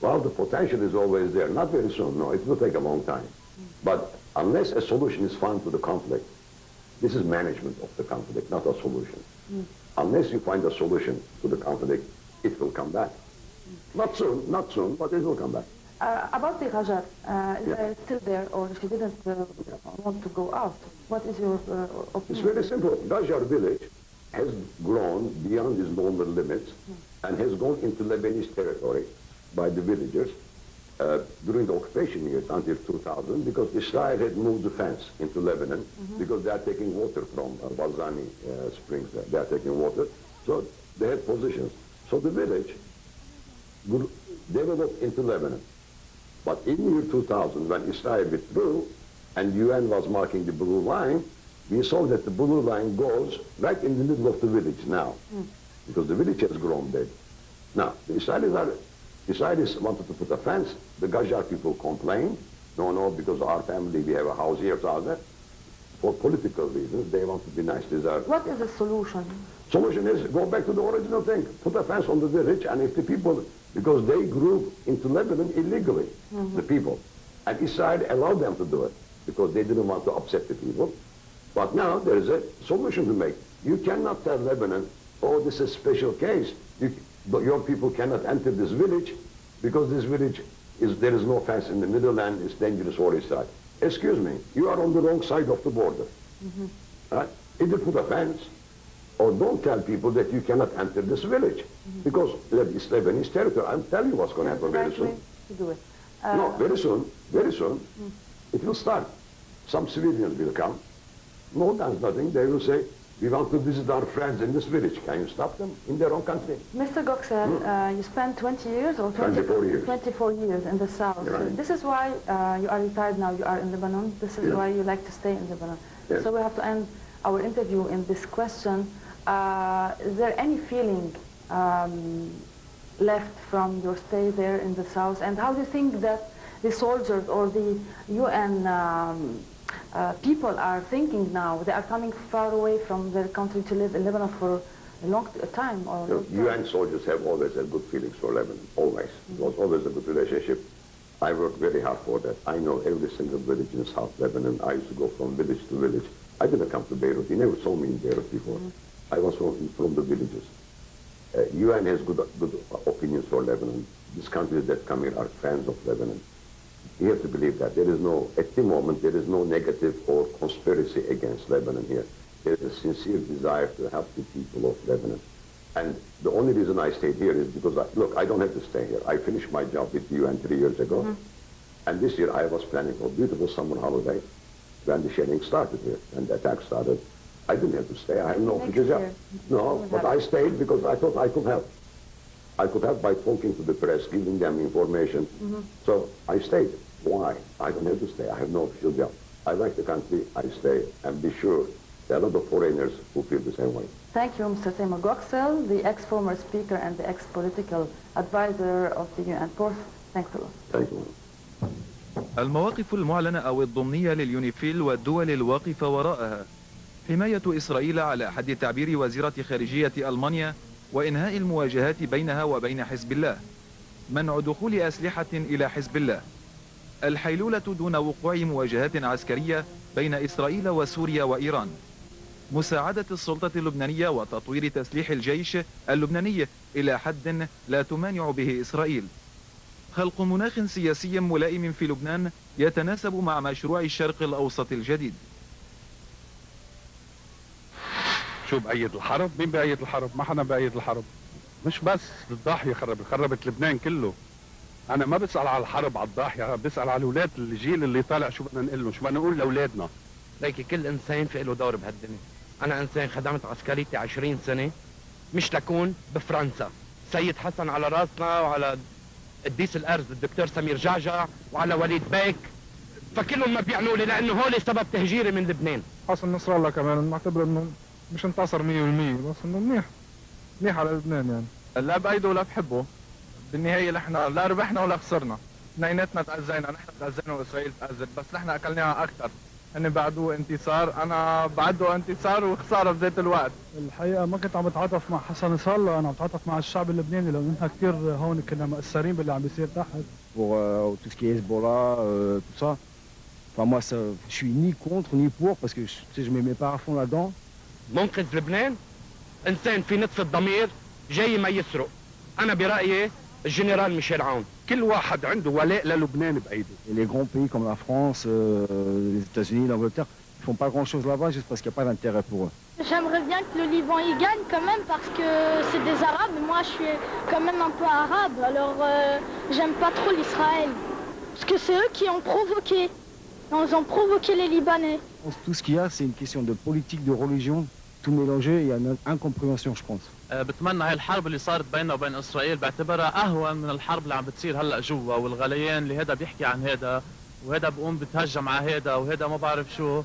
Well, the potential is always there. Not very soon, no. It will take a long time. But unless a solution is found to the conflict, this is management of the conflict, not a solution. Unless you find a solution to the conflict, it will come back. Not soon, but it will come back. About the Hajar, Israel is still there, or she didn't want to go out. What is your opinion? It's very simple. Gajar village has grown beyond its normal limits and has gone into Lebanese territory by the villagers during the occupation years until 2000 because Israel had moved the fence into Lebanon because they are taking water from Balzani springs there. They are taking water. So they had positions. So the village developed into Lebanon. But in the year 2000, when Israel withdrew and UN was marking the blue line, we saw that the blue line goes right in the middle of the village now because the village has grown big. Now, the Israelis wanted to put a fence. The Gajar people complained. No, because our family, we have a house here, so for political reasons, they want to be nice. What is the solution? Solution is go back to the original thing. Put a fence on the village, and if the people, because they grew into Lebanon illegally, the people, and Israel allowed them to do it because they didn't want to upset the people. But now there is a solution to make. You cannot tell Lebanon, oh, this is a special case. Your people cannot enter this village because this village there is no fence in the middle and it's dangerous for Israel. Excuse me, you are on the wrong side of the border. Right? Either put a fence or don't tell people that you cannot enter this village because it's Lebanese territory. I'm telling you what's going to happen very soon. To do it. No, very soon, it will start. Some civilians will come. No, that's nothing. They will say, we want to visit our friends in this village. Can you stop them in their own country? Mr. Göksel, you spent 20 years or 24 years. 24 years in the south. Right. This is why you are retired now. You are in Lebanon. This is why you like to stay in Lebanon. Yes. So we have to end our interview in this question. Is there any feeling left from your stay there in the south? And how do you think that the soldiers or the UN people are thinking now? They are coming far away from their country to live in Lebanon for a long time. UN soldiers have always had good feelings for Lebanon, always. It was always a good relationship. I worked very hard for that. I know every single village in South Lebanon. I used to go from village to village. I didn't come to Beirut. You never saw me in Beirut before. I was from the villages. UN has good opinions for Lebanon. These countries that come here are friends of Lebanon. You have to believe that. There is no, at the moment, there is no negative or conspiracy against Lebanon here. There is a sincere desire to help the people of Lebanon. And the only reason I stayed here is because, look, I don't have to stay here. I finished my job with the UN 3 years ago. And this year I was planning for a beautiful summer holiday when the shelling started here and the attack started. I didn't have to stay. I have no official job. No, but I stayed because I thought I could help. I could help by talking to the press, giving them information. So I stayed. Why? I don't have to stay. I have no official job. I like the country. I stay. And be sure there are a lot of foreigners who feel the same way. Thank you, Mr. Taimour Göksel, the ex-former speaker and the ex-political advisor of the UN Force. Thanks a lot. Thank you. المواقف المعلنة أو الضمنية لليونيفيل والدول الواقفة وراءها: حماية إسرائيل على حد تعبير وزيرة خارجية ألمانيا وإنهاء المواجهات بينها وبين حزب الله، منع دخول أسلحة إلى حزب الله، الحيلولة دون وقوع مواجهات عسكرية بين إسرائيل وسوريا وإيران، مساعدة السلطة اللبنانية وتطوير تسليح الجيش اللبناني إلى حد لا تمانع به إسرائيل، خلق مناخ سياسي ملائم في لبنان يتناسب مع مشروع الشرق الأوسط الجديد. شو بأيد الحرب؟ مين بأيد الحرب؟ ما حدا بأيد الحرب. مش بس الضاحية خربت لبنان كله. أنا ما بسأل على الحرب على الضاحية، بسأل على الأولاد، الجيل اللي طالع شو بدنا نقول له، شو بدنا نقول لأولادنا. ليكي كل إنسان في له دور بهالدنيا. أنا إنسان خدمت عسكريتي 20 سنة مش لكون بفرنسا. سيد حسن على راسنا وعلى قديس الأرز الدكتور سمير جعجع وعلى وليد بيك، فكلهم ما بيعنوا لي لأنه هول سبب تهجيري من لبنان. حسن نصر الله كمان معتبر إنه مش انتصر 100%، بس إنه منيح على لبنان يعني. لا بأيده ولا بحبه، بالنهاية نحن لا ربحنا ولا خسرنا، اثنيناتنا تأذينا، نحن تأذينا وإسرائيل تأذت، بس نحن أكلناها أكثر. هن بعدوه انتصار، أنا بعده انتصار وخسارة بذات الوقت. الحقيقة ما كنت عم بتعاطف مع حسن نصر الله، أنا عم بتعاطف مع الشعب اللبناني، لأنه نحن كثير هون كنا مأثرين باللي عم بيصير تحت. Pour tout ce qui est Hezbollah, tout ça. Enfin moi, je suis ni contre ni pour parce que je me mets pas à fond là-dedans. منقذ لبنان إنسان في نطف الضمير جاي ما يسرق. أنا برأيي الجنرال ميشيل عون. كل واحد عنده ولاء للبنان بأيده. Les grands pays comme la France, les États-Unis, l'Angleterre, ils font pas grand-chose là-bas juste parce qu'il n'y a pas d'intérêt pour eux. J'aimerais bien que le Liban y gagne quand même parce que c'est des Arabes et moi je suis quand même un peu arabe, alors j'aime pas trop l'Israël. Parce que c'est eux qui ont provoqué. Ils ont provoqué les Libanais. Tout ce qu'il y a, c'est une question de politique, de religion, tout mélangé, il y a une incompréhension je pense. بتمنى هاي الحرب اللي صارت بيننا وبين إسرائيل بعتبرها أهون من الحرب اللي عم بتصير هلأ جوا، والغليان اللي هذا بيحكي عن هذا وهذا بقوم بتهجم على هذا وهذا ما بعرف شو.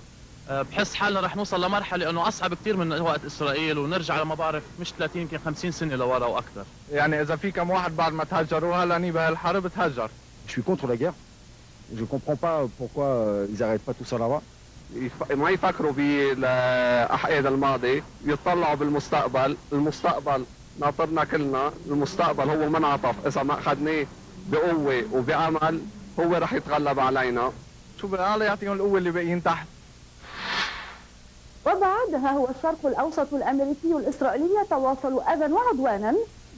بحس حالنا رح نوصل لمرحلة انه اصعب كثير من وقت اسرائيل ونرجع لما بعرف مش 30 يمكن 50 سنة لورا واكثر. يعني اذا في كم واحد بعد ما تهجروا هلا نيبه هالحرب تهجر. Je suis contre la guerre. Je comprends pas pourquoi ils arrêtent pas tout ça là-bas. ما يفكروا بأحقاد الماضي، يطلعوا بالمستقبل، المستقبل ناطرنا كلنا، المستقبل هو منعطف، إذا ما أخذناه بقوة وبأمل هو رح يتغلب علينا. شو بقى الله يعطيهم القوة اللي باقيين تحت. وبعد ها هو الشرق الأوسط الأمريكي الإسرائيلي يتواصل أذى وعدوانا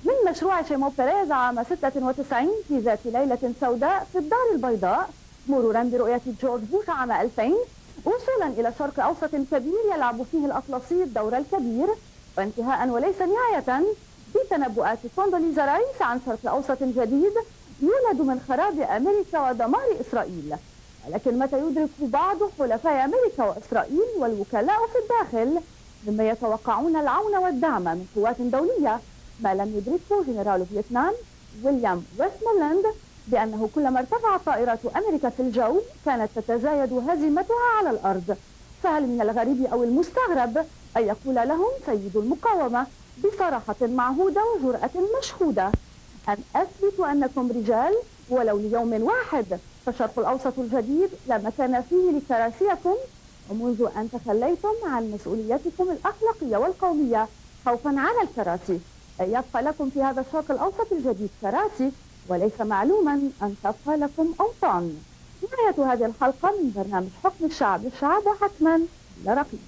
من مشروع شيمون بيريز عام 96 في ذات ليلة سوداء في الدار البيضاء، مرورا برؤية جورج بوش عام 2000، وصولا إلى شرق أوسط كبير يلعب فيه الأطلسي الدور الكبير، وانتهاء وليس نهاية بتنبؤات كوندوليزا رايس عن شرق أوسط جديد يولد من خراب أمريكا ودمار إسرائيل. ولكن متى يدرك بعض حلفاء أمريكا وإسرائيل والوكلاء في الداخل مما يتوقعون العون والدعم من قوات دولية ما لم يدركه جنرال فيتنام ويليام ويستمولاند، بأنه كلما ارتفعت طائرات أمريكا في الجو كانت تتزايد هزيمتها على الأرض. فهل من الغريب أو المستغرب أن يقول لهم سيد المقاومة بصراحة معهودة وجرأة مشهودة: أن أثبتوا أنكم رجال ولو ليوم واحد، فالشرق الأوسط الجديد لا مكان فيه لكراسيكم، ومنذ أن تخليتم عن مسؤوليتكم الأخلاقية والقومية خوفا على الكراسي أن يبقى لكم في هذا الشرق الأوسط الجديد كراسي، وليس معلوما أن تبقى لكم أوطان. نهاية هذه الحلقة من برنامج حكم الشعب للشعب، وحتما لا رقيب.